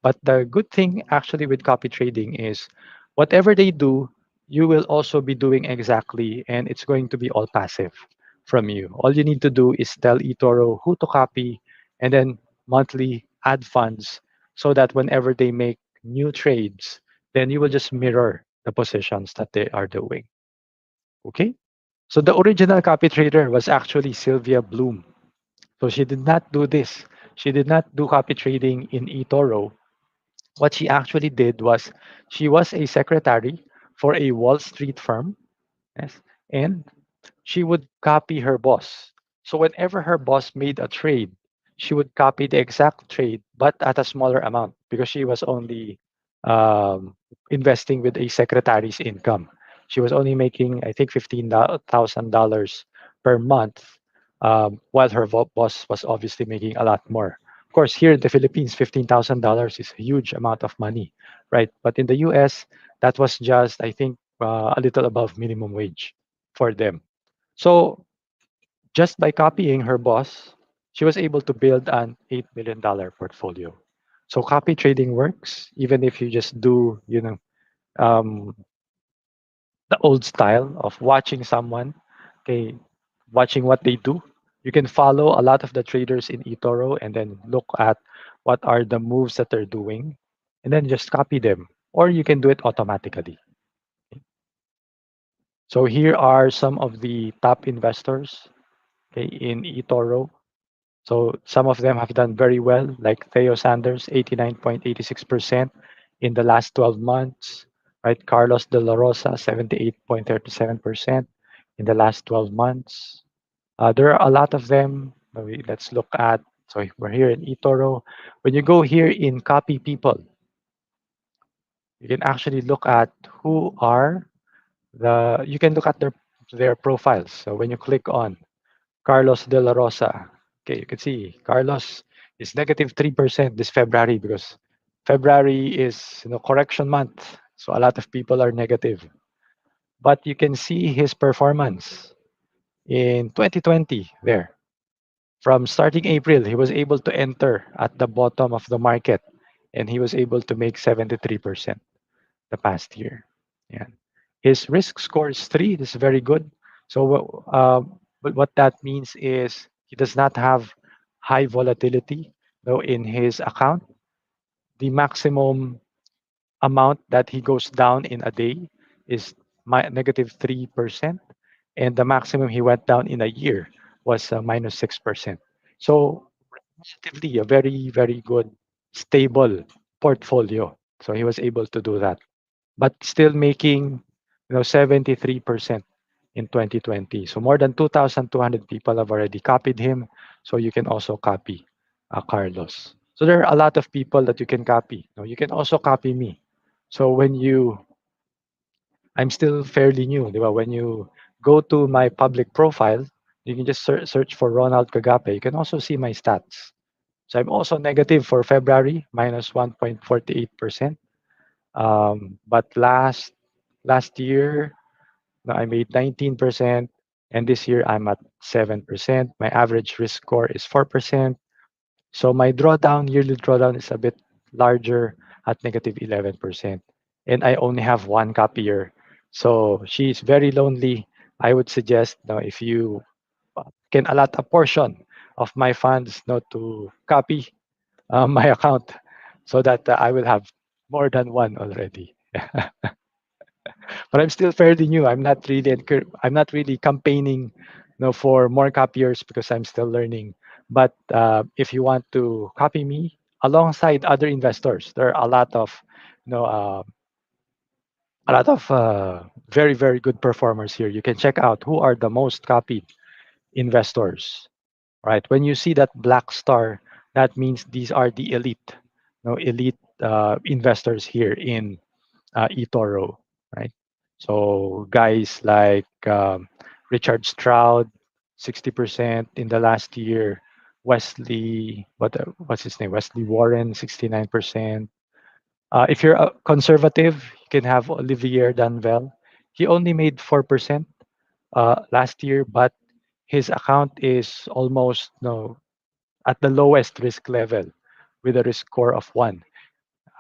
But the good thing actually with copy trading is whatever they do, you will also be doing exactly, and it's going to be all passive from you. All you need to do is tell eToro who to copy, and then monthly add funds so that whenever they make new trades, then you will just mirror the positions that they are doing. Okay? So the original copy trader was actually Sylvia Bloom. So she did not do this. She did not do copy trading in eToro. What she actually did was she was a secretary for a Wall Street firm, yes, and she would copy her boss. So whenever her boss made a trade, she would copy the exact trade, but at a smaller amount because she was only um, investing with a secretary's income. She was only making, I think, $15,000 per month, while her boss was obviously making a lot more. Of course, here in the Philippines, $15,000 is a huge amount of money, right? But in the US, that was just, I think, a little above minimum wage for them. So just by copying her boss, she was able to build an $8 million portfolio. So copy trading works, even if you just do, um, the old style of watching someone, okay, watching what they do. You can follow a lot of the traders in eToro and then look at what are the moves that they're doing and then just copy them. Or you can do it automatically. So here are some of the top investors, okay, in eToro. So some of them have done very well, like Theo Sanders, 89.86% in the last 12 months, right? Carlos De La Rosa, 78.37% in the last 12 months. There are a lot of them. Let's look at, so we're here in eToro. When you go here in copy people, you can actually look at who are you can look at their profiles. So when you click on Carlos De La Rosa. Okay, you can see Carlos is negative 3% this February because February is correction month. So a lot of people are negative. But you can see his performance in 2020 there. From starting April, he was able to enter at the bottom of the market and he was able to make 73% the past year. Yeah. His risk score is 3. This is very good. So, but what that means is he does not have high volatility. Though in his account, the maximum amount that he goes down in a day is negative 3%, and the maximum he went down in a year was minus 6%. So, relatively a very, very good, stable portfolio. So he was able to do that, but still making 73% in 2020. So more than 2,200 people have already copied him. So you can also copy Carlos. So there are a lot of people that you can copy. You can also copy me. So I'm still fairly new. Di ba? When you go to my public profile, you can just search for Ronald Kagape. You can also see my stats. So I'm also negative for February, minus 1.48%. But last year, no, I made 19%, and this year I'm at 7%. My average risk score is 4%. So my yearly drawdown is a bit larger at negative 11%. And I only have one copier. So she's very lonely. I would suggest now if you can allot a portion of my funds to copy my account so that I will have more than one already. But I'm still fairly new. I'm not really campaigning, for more copiers because I'm still learning. But if you want to copy me alongside other investors, there are you know, uh, a lot of very very good performers here. You can check out who are the most copied investors. Right? When you see that black star, that means these are the elite, elite investors here in eToro, right? So guys like Richard Stroud, 60% in the last year. What's his name? Wesley Warren, 69%. If you're a conservative, you can have Olivier Danvel. He only made 4% last year, but his account is almost at the lowest risk level with a risk score of 1.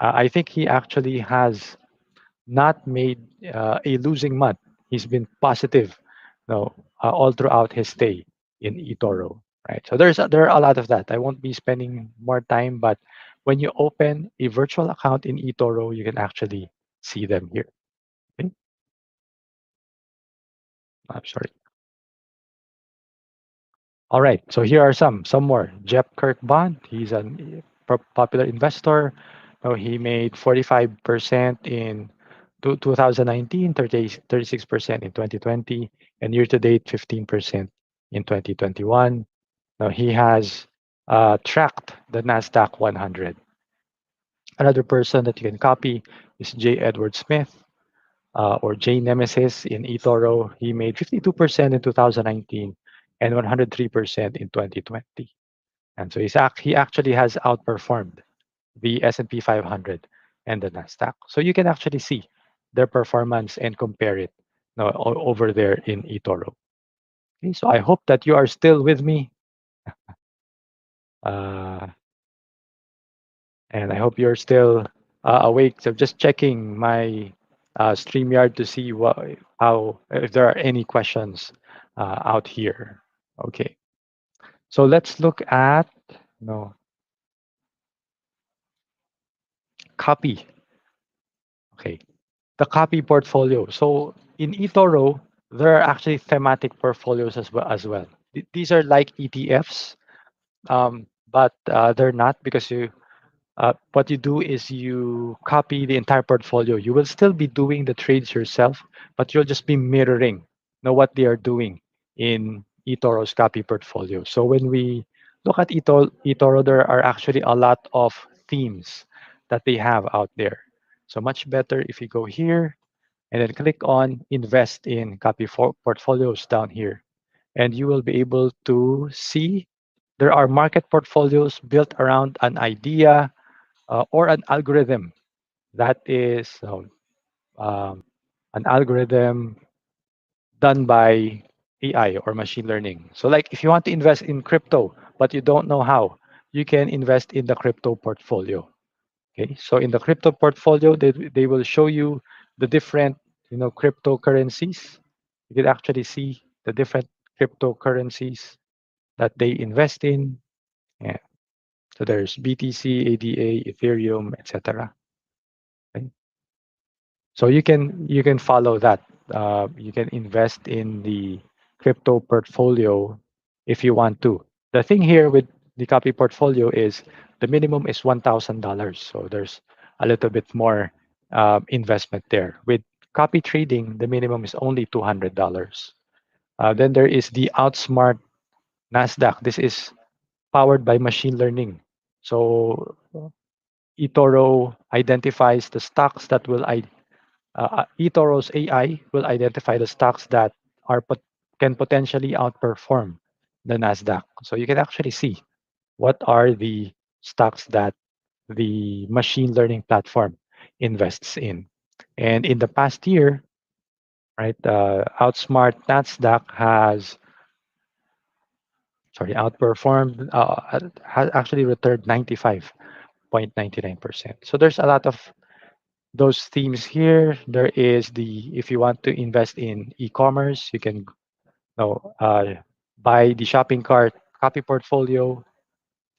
I think he actually has not made a losing month. He's been positive, all throughout his stay in eToro. Right. So there are a lot of that. I won't be spending more time, but when you open a virtual account in eToro, you can actually see them here. Okay? I'm sorry. All right. So here are some more. Jeff Kirkbond. He's a popular investor. He made 45% in 2019, 36% in 2020, and year to date 15% in 2021. Now he has tracked the Nasdaq 100. Another person that you can copy is J. Edward Smith, or J Nemesis in eToro. He made 52% in 2019 and 103% in 2020. And so he actually has outperformed the S&P 500 and the Nasdaq. So you can actually see their performance and compare it over there in eToro. Okay, so I hope that you are still with me. Uh, and I hope you're still awake. So just checking my StreamYard to see how if there are any questions out here. Okay, so let's look at no copy. Okay, the copy portfolio. So in eToro, there are actually thematic portfolios as well. These are like ETFs, but they're not because what you do is you copy the entire portfolio. You will still be doing the trades yourself, but you'll just be mirroring what they are doing in eToro's copy portfolio. So when we look at eToro, there are actually a lot of themes that they have out there. So much better if you go here and then click on invest in copy portfolios down here. And you will be able to see there are market portfolios built around an idea or an algorithm that is an algorithm done by AI or machine learning. So, like if you want to invest in crypto, but you don't know how, you can invest in the crypto portfolio. Okay, so in the crypto portfolio, they will show you the different cryptocurrencies. You can actually see the different cryptocurrencies that they invest in. Yeah. So there's BTC, ADA, Ethereum, etc. So you can follow that. You can invest in the crypto portfolio if you want to. The thing here with the copy portfolio is the minimum is $1,000. So there's a little bit more investment there. With copy trading, the minimum is only $200. Then there is the Outsmart Nasdaq. This is powered by machine learning. So eToro identifies the stocks that eToro's AI will identify the stocks that can potentially outperform the Nasdaq. So you can actually see what are the stocks that the machine learning platform invests in. And in the past year, right, Outsmart Nasdaq has outperformed, has actually returned 95.99%. So there's a lot of those themes here. There is the if you want to invest in e-commerce, you can buy the shopping cart copy portfolio.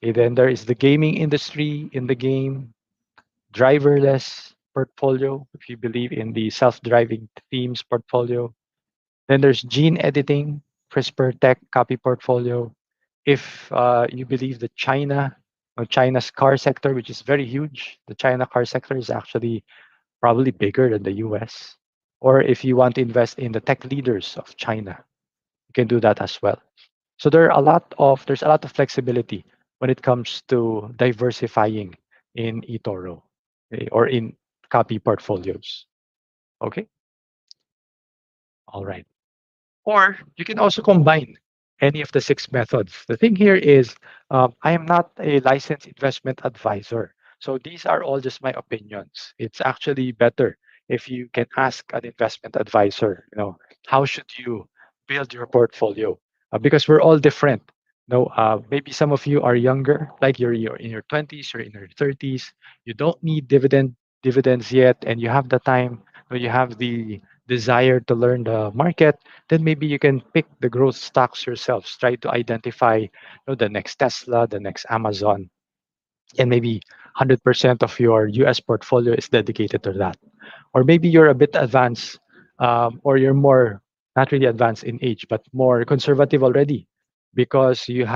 Okay, then there is the gaming industry in the game, driverless portfolio, if you believe in the self-driving themes portfolio. Then there's gene editing, CRISPR tech copy portfolio. If you believe that China's car sector, which is very huge, the China car sector is actually probably bigger than the US. Or if you want to invest in the tech leaders of China, you can do that as well. So there's a lot of flexibility when it comes to diversifying in eToro, or in copy portfolios. Okay, all right. Or you can also combine any of the six methods. The thing here is, I am not a licensed investment advisor. So these are all just my opinions. It's actually better if you can ask an investment advisor, how should you build your portfolio? Because we're all different. Maybe some of you are younger, like you're in your 20s or in your 30s. You don't need dividends yet, and you have the time, or you have the desire to learn the market. Then maybe you can pick the growth stocks yourselves. Try to identify the next Tesla, the next Amazon, and maybe 100% of your US portfolio is dedicated to that. Or maybe you're a bit advanced, or you're more not really advanced in age, but more conservative already, because you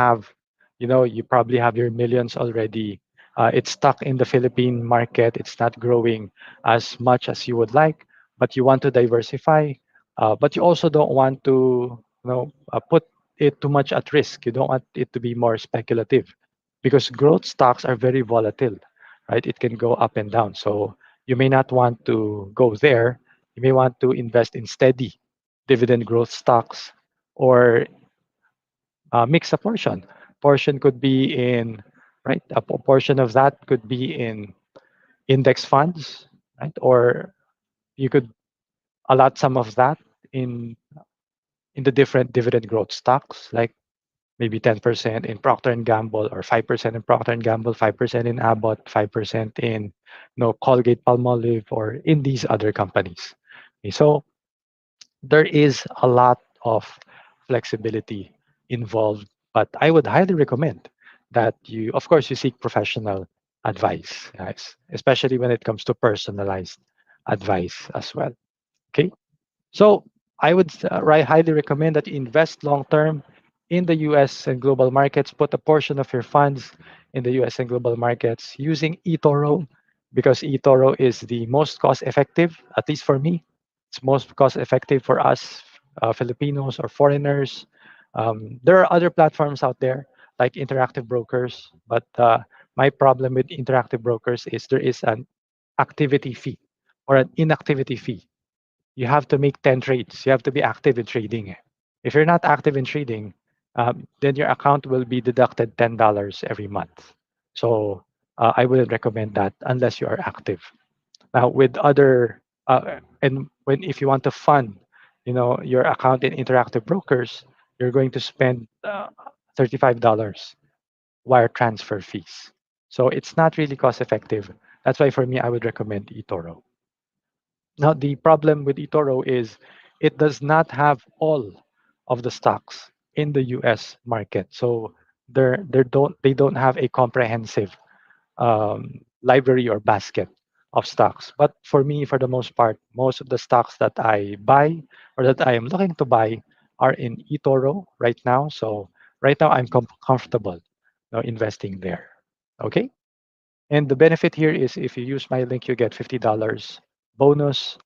probably have your millions already. It's stuck in the Philippine market. It's not growing as much as you would like, but you want to diversify. But you also don't want to, put it too much at risk. You don't want it to be more speculative, because growth stocks are very volatile, right? It can go up and down. So you may not want to go there. You may want to invest in steady dividend growth stocks, or mix a portion. Portion could be in, right? Portion of that could be in index funds, right? Or you could allot some of that in in the different dividend growth stocks, like maybe 10% in Procter and Gamble, or 5% in Procter and Gamble, 5% in Abbott, 5% in Colgate Palmolive, or in these other companies. Okay, so there is a lot of flexibility involved, but I would highly recommend that you, of course, you seek professional advice, guys, especially when it comes to personalized advice as well. Okay. So I would highly recommend that you invest long term in the US and global markets. Put a portion of your funds in the US and global markets using eToro, because eToro is the most cost effective, at least for me. It's most cost effective for us Filipinos or foreigners. There are other platforms out there like interactive brokers, but my problem with interactive brokers is there is an activity fee or an inactivity fee. You have to make 10 trades. You have to be active in trading. If you're not active in trading, then your account will be deducted $10 every month. So I wouldn't recommend that unless you are active. Now, with other and when if you want to fund, your account in interactive brokers, you're going to spend $35 wire transfer fees. So it's not really cost effective. That's why for me, I would recommend eToro. Now, the problem with eToro is it does not have all of the stocks in the US market. So they don't have a comprehensive library or basket of stocks. But for me, for the most part, most of the stocks that I buy or that I am looking to buy are in eToro right now. So right now I'm comfortable investing there. Okay. And the benefit here is if you use my link, you get $50 bonus,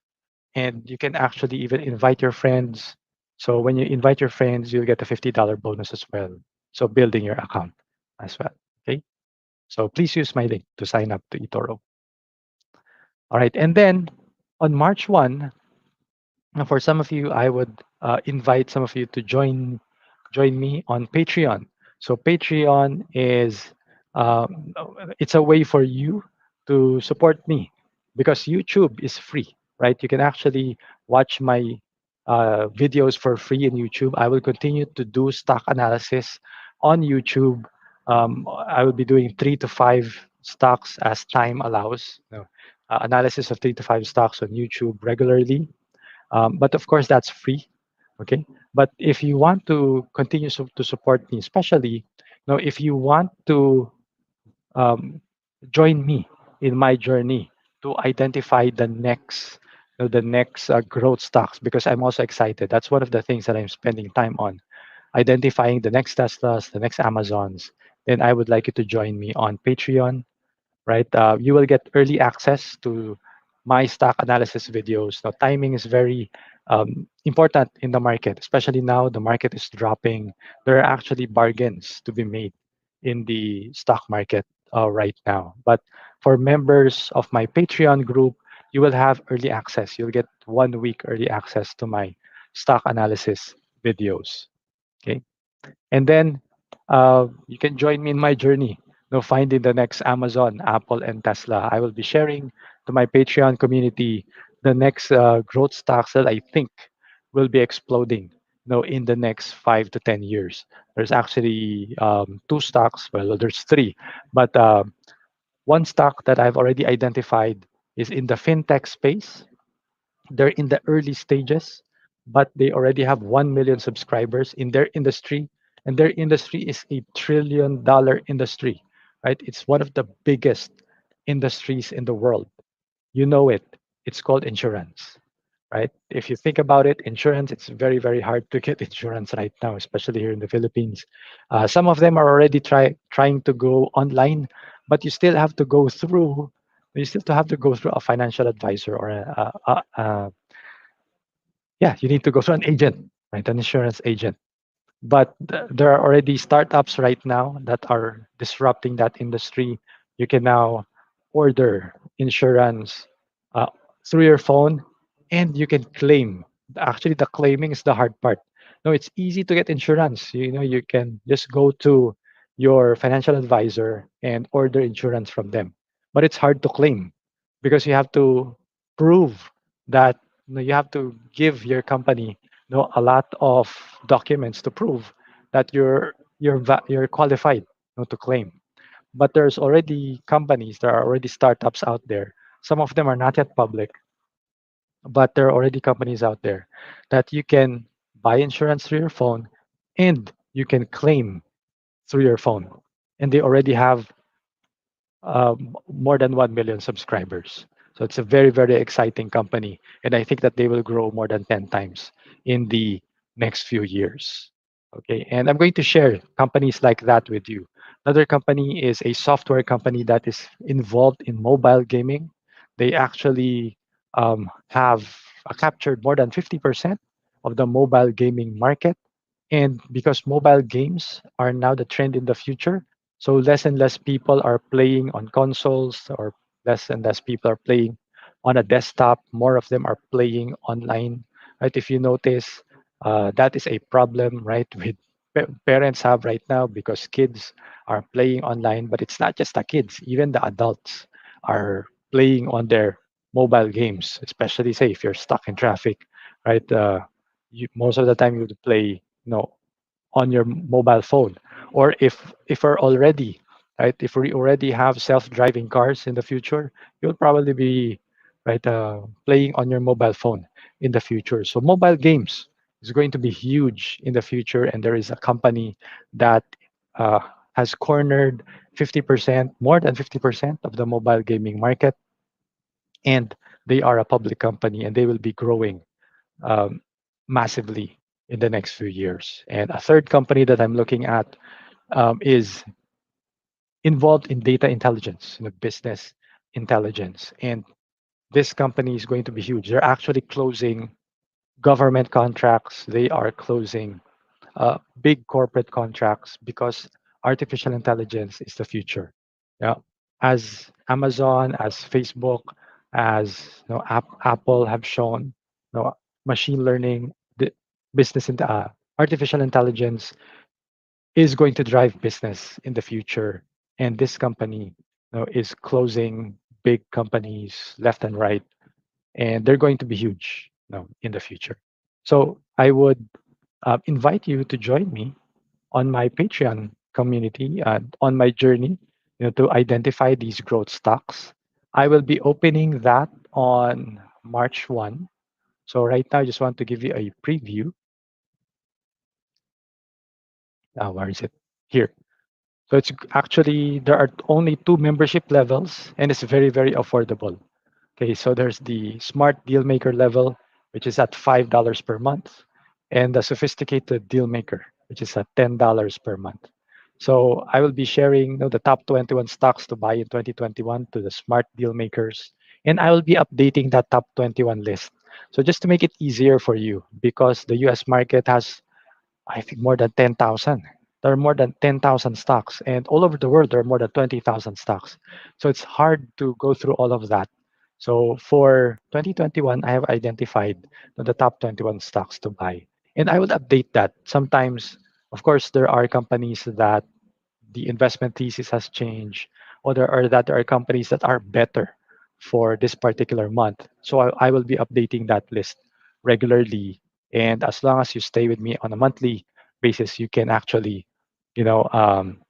and you can actually even invite your friends. So when you invite your friends, you'll get a $50 bonus as well. So building your account as well. Okay. So please use my link to sign up to eToro. All right. And then on March 1, for some of you, I would invite some of you to join me on Patreon. So Patreon is it's a way for you to support me because YouTube is free, right? You can actually watch my videos for free in YouTube. I will continue to do stock analysis on YouTube. I will be doing 3 to 5 stocks as time allows. Analysis of 3 to 5 stocks on YouTube regularly, but of course, that's free. Okay. But if you want to continue to support me, especially, if you want to um, join me in my journey to identify the next growth stocks, because I'm also excited. That's one of the things that I'm spending time on, identifying the next Teslas, the next Amazons. Then I would like you to join me on Patreon, right? You will get early access to my stock analysis videos. Now, timing is very important in the market, especially now the market is dropping. There are actually bargains to be made in the stock market right now. But for members of my Patreon group, you will have early access. You'll get 1 week early access to my stock analysis videos. Okay. And then you can join me in my journey, finding the next Amazon, Apple, and Tesla. I will be sharing to my Patreon community the next growth stocks that I think will be exploding, in the next 5 to 10 years. There's actually 2 stocks. Well, there's 3, but one stock that I've already identified is in the fintech space. They're in the early stages, but they already have 1 million subscribers in their industry. And their industry is a $1 trillion industry, right? It's one of the biggest industries in the world. You know it. It's called insurance, right? If you think about it, insurance, it's very, very hard to get insurance right now, especially here in the Philippines. Some of them are already trying to go online, but you still have to go through a financial advisor or yeah, you need to go through an agent, right? An insurance agent. But there are already startups right now that are disrupting that industry. You can now order insurance uh, through your phone, and you can claim. Actually, the claiming is the hard part. No, it's easy to get insurance. You can just go to your financial advisor and order insurance from them. But it's hard to claim because you have to prove that, you have to give your company a lot of documents to prove that you're qualified, to claim. But there's already companies, there are already startups out there. Some of them are not yet public, but there are already companies out there that you can buy insurance through your phone and you can claim through your phone. And they already have more than 1 million subscribers. So it's a very, very exciting company. And I think that they will grow more than 10 times in the next few years. Okay. And I'm going to share companies like that with you. Another company is a software company that is involved in mobile gaming. They actually have captured more than 50% of the mobile gaming market. And because mobile games are now the trend in the future, so less and less people are playing on consoles, or less and less people are playing on a desktop. More of them are playing online, right? If you notice, that is a problem, right? With parents have right now, because kids are playing online, but it's not just the kids, even the adults are playing on their mobile games, especially say if you're stuck in traffic, right? Most of the time you would play, on your mobile phone. Or if we're already, right, if we already have self-driving cars in the future, you'll probably be, right, playing on your mobile phone in the future. So mobile games is going to be huge in the future, and there is a company that uh, has cornered 50%, more than 50% of the mobile gaming market, and they are a public company, and they will be growing um, massively in the next few years. And a third company that I'm looking at is involved in data intelligence, business intelligence. And this company is going to be huge. They're actually closing government contracts. They are closing big corporate contracts because artificial intelligence is the future. Yeah, as Amazon, as Facebook, as Apple have shown, machine learning, the artificial intelligence is going to drive business in the future. And this company, is closing big companies left and right, and they're going to be huge, in the future. So I would invite you to join me on my Patreon community, on my journey, to identify these growth stocks. I will be opening that on March 1. So right now, I just want to give you a preview. Where is it? Here. So it's actually, there are only two membership levels, and it's very, very affordable. Okay, so there's the smart deal maker level, which is at $5 per month, and the sophisticated deal maker, which is at $10 per month. So I will be sharing, the top 21 stocks to buy in 2021 to the smart deal makers, and I will be updating that top 21 list. So just to make it easier for you, because the US market has, I think, more than 10,000. There are more than 10,000 stocks, and all over the world, there are more than 20,000 stocks. So it's hard to go through all of that. So for 2021, I have identified the top 21 stocks to buy, and I will update that. Sometimes, of course, there are companies that the investment thesis has changed, or there are companies that are better for this particular month. So I will be updating that list regularly. And as long as you stay with me on a monthly basis, you can actually, you know, um,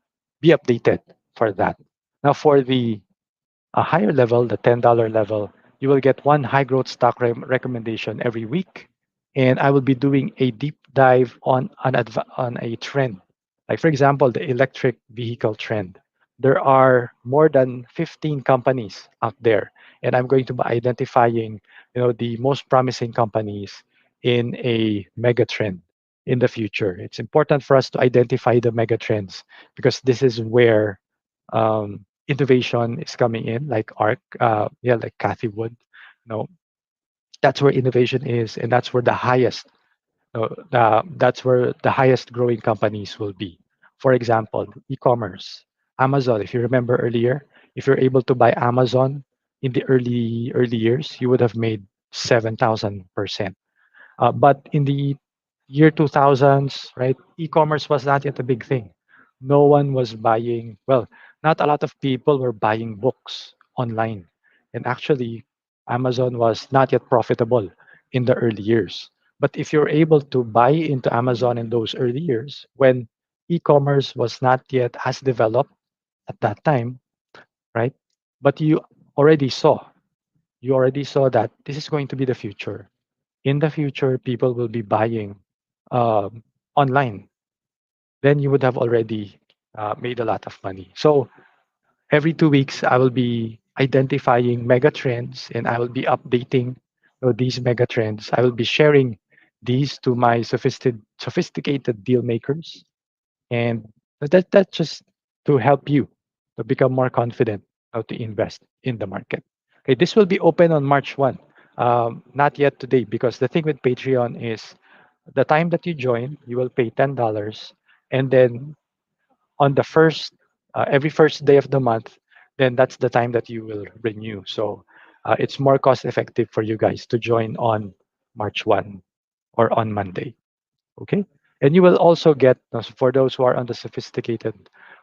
be updated for that. Now, for the a higher level, the $10 level, you will get one high growth stock recommendation every week. And I will be doing a deep dive on on a trend. Like, for example, the electric vehicle trend. There are more than 15 companies out there, and I'm going to be identifying, the most promising companies in a mega trend in the future. It's important for us to identify the mega trends, because this is where innovation is coming in, like like Cathy Wood. No, that's where innovation is, and that's where that's where the highest growing companies will be. For example, e-commerce, Amazon. If you remember earlier, if you're able to buy Amazon in the early years, you would have made 7,000%. But in the year 2000s, right, e-commerce was not yet a big thing. No one was buying, well, not a lot of people were buying books online. And actually, Amazon was not yet profitable in the early years. But if you're able to buy into Amazon in those early years when e-commerce was not yet as developed at that time, right? But you already saw that this is going to be the future. In the future, people will be buying um, online. Then you would have already made a lot of money. So every 2 weeks, I will be identifying mega trends and I will be updating these mega trends. I will be sharing these to my sophisticated deal makers. And that's just to help you to become more confident how to invest in the market. Okay, this will be open on March 1. Not yet today, because the thing with Patreon is the time that you join, you will pay $10. And then on the every first day of the month, then that's the time that you will renew. So it's more cost effective for you guys to join on March 1 or on Monday. Okay. And you will also get, for those who are on the sophisticated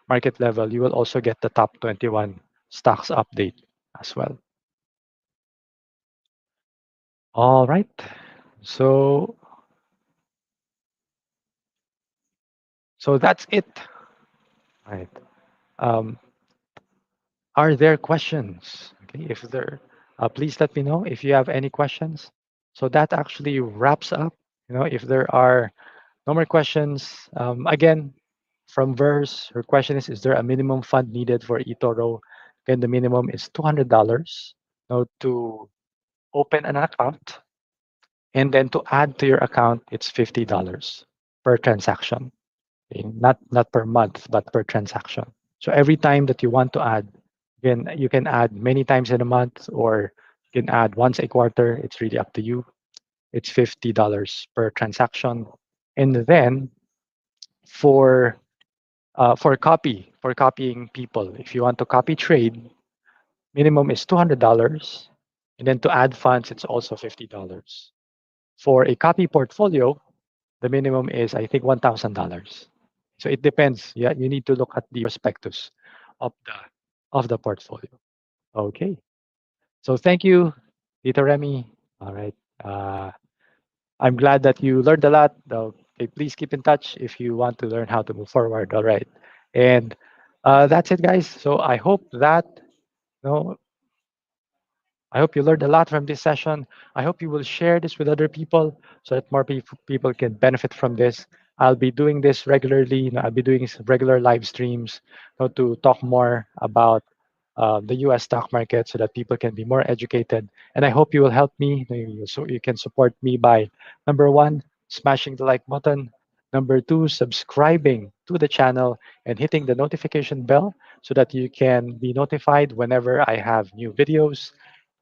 market level, you will also get the top 21 stocks update as well. All right. So, so that's it. Right. Um, are there questions? Okay. If there, please let me know if you have any questions. So that actually wraps up. If there are no more questions, again, from Verse, her question is there a minimum fund needed for eToro? Again, the minimum is $200 to open an account. And then to add to your account, it's $50 per transaction. Okay? Not per month, but per transaction. So every time that you want to add, you can add many times in a month or you can add once a quarter. It's really up to you. It's $50 per transaction. And then for for copying people, if you want to copy trade, minimum is $200, and then to add funds, it's also $50. For a copy portfolio, the minimum is I think $1,000. So it depends. Yeah, you need to look at the prospectus of the portfolio. Okay. So thank you, Tito Remy. All right. I'm glad that you learned a lot. Okay, please keep in touch if you want to learn how to move forward. All right. And that's it, guys. So you know, I hope you learned a lot from this session. I hope you will share this with other people so that more people can benefit from this. I'll be doing this regularly. I'll be doing regular live streams to talk more about the U.S. stock market so that people can be more educated. And I hope you will help me. So you can support me by number one, smashing the like button. Number two, subscribing to the channel and hitting the notification bell so that you can be notified whenever I have new videos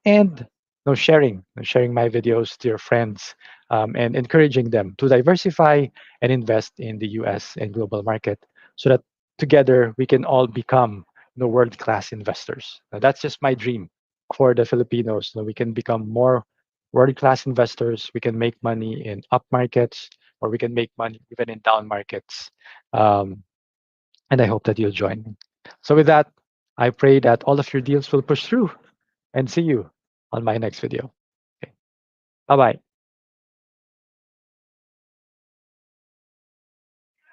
and sharing my videos to your friends and encouraging them to diversify and invest in the US and global market so that together we can all become world-class investors. Now, that's just my dream for the Filipinos. We can become more world-class investors. We can make money in up markets or we can make money even in down markets. Um, and I hope that you'll join. So with that, I pray that all of your deals will push through and see you on my next video. Okay. Bye bye.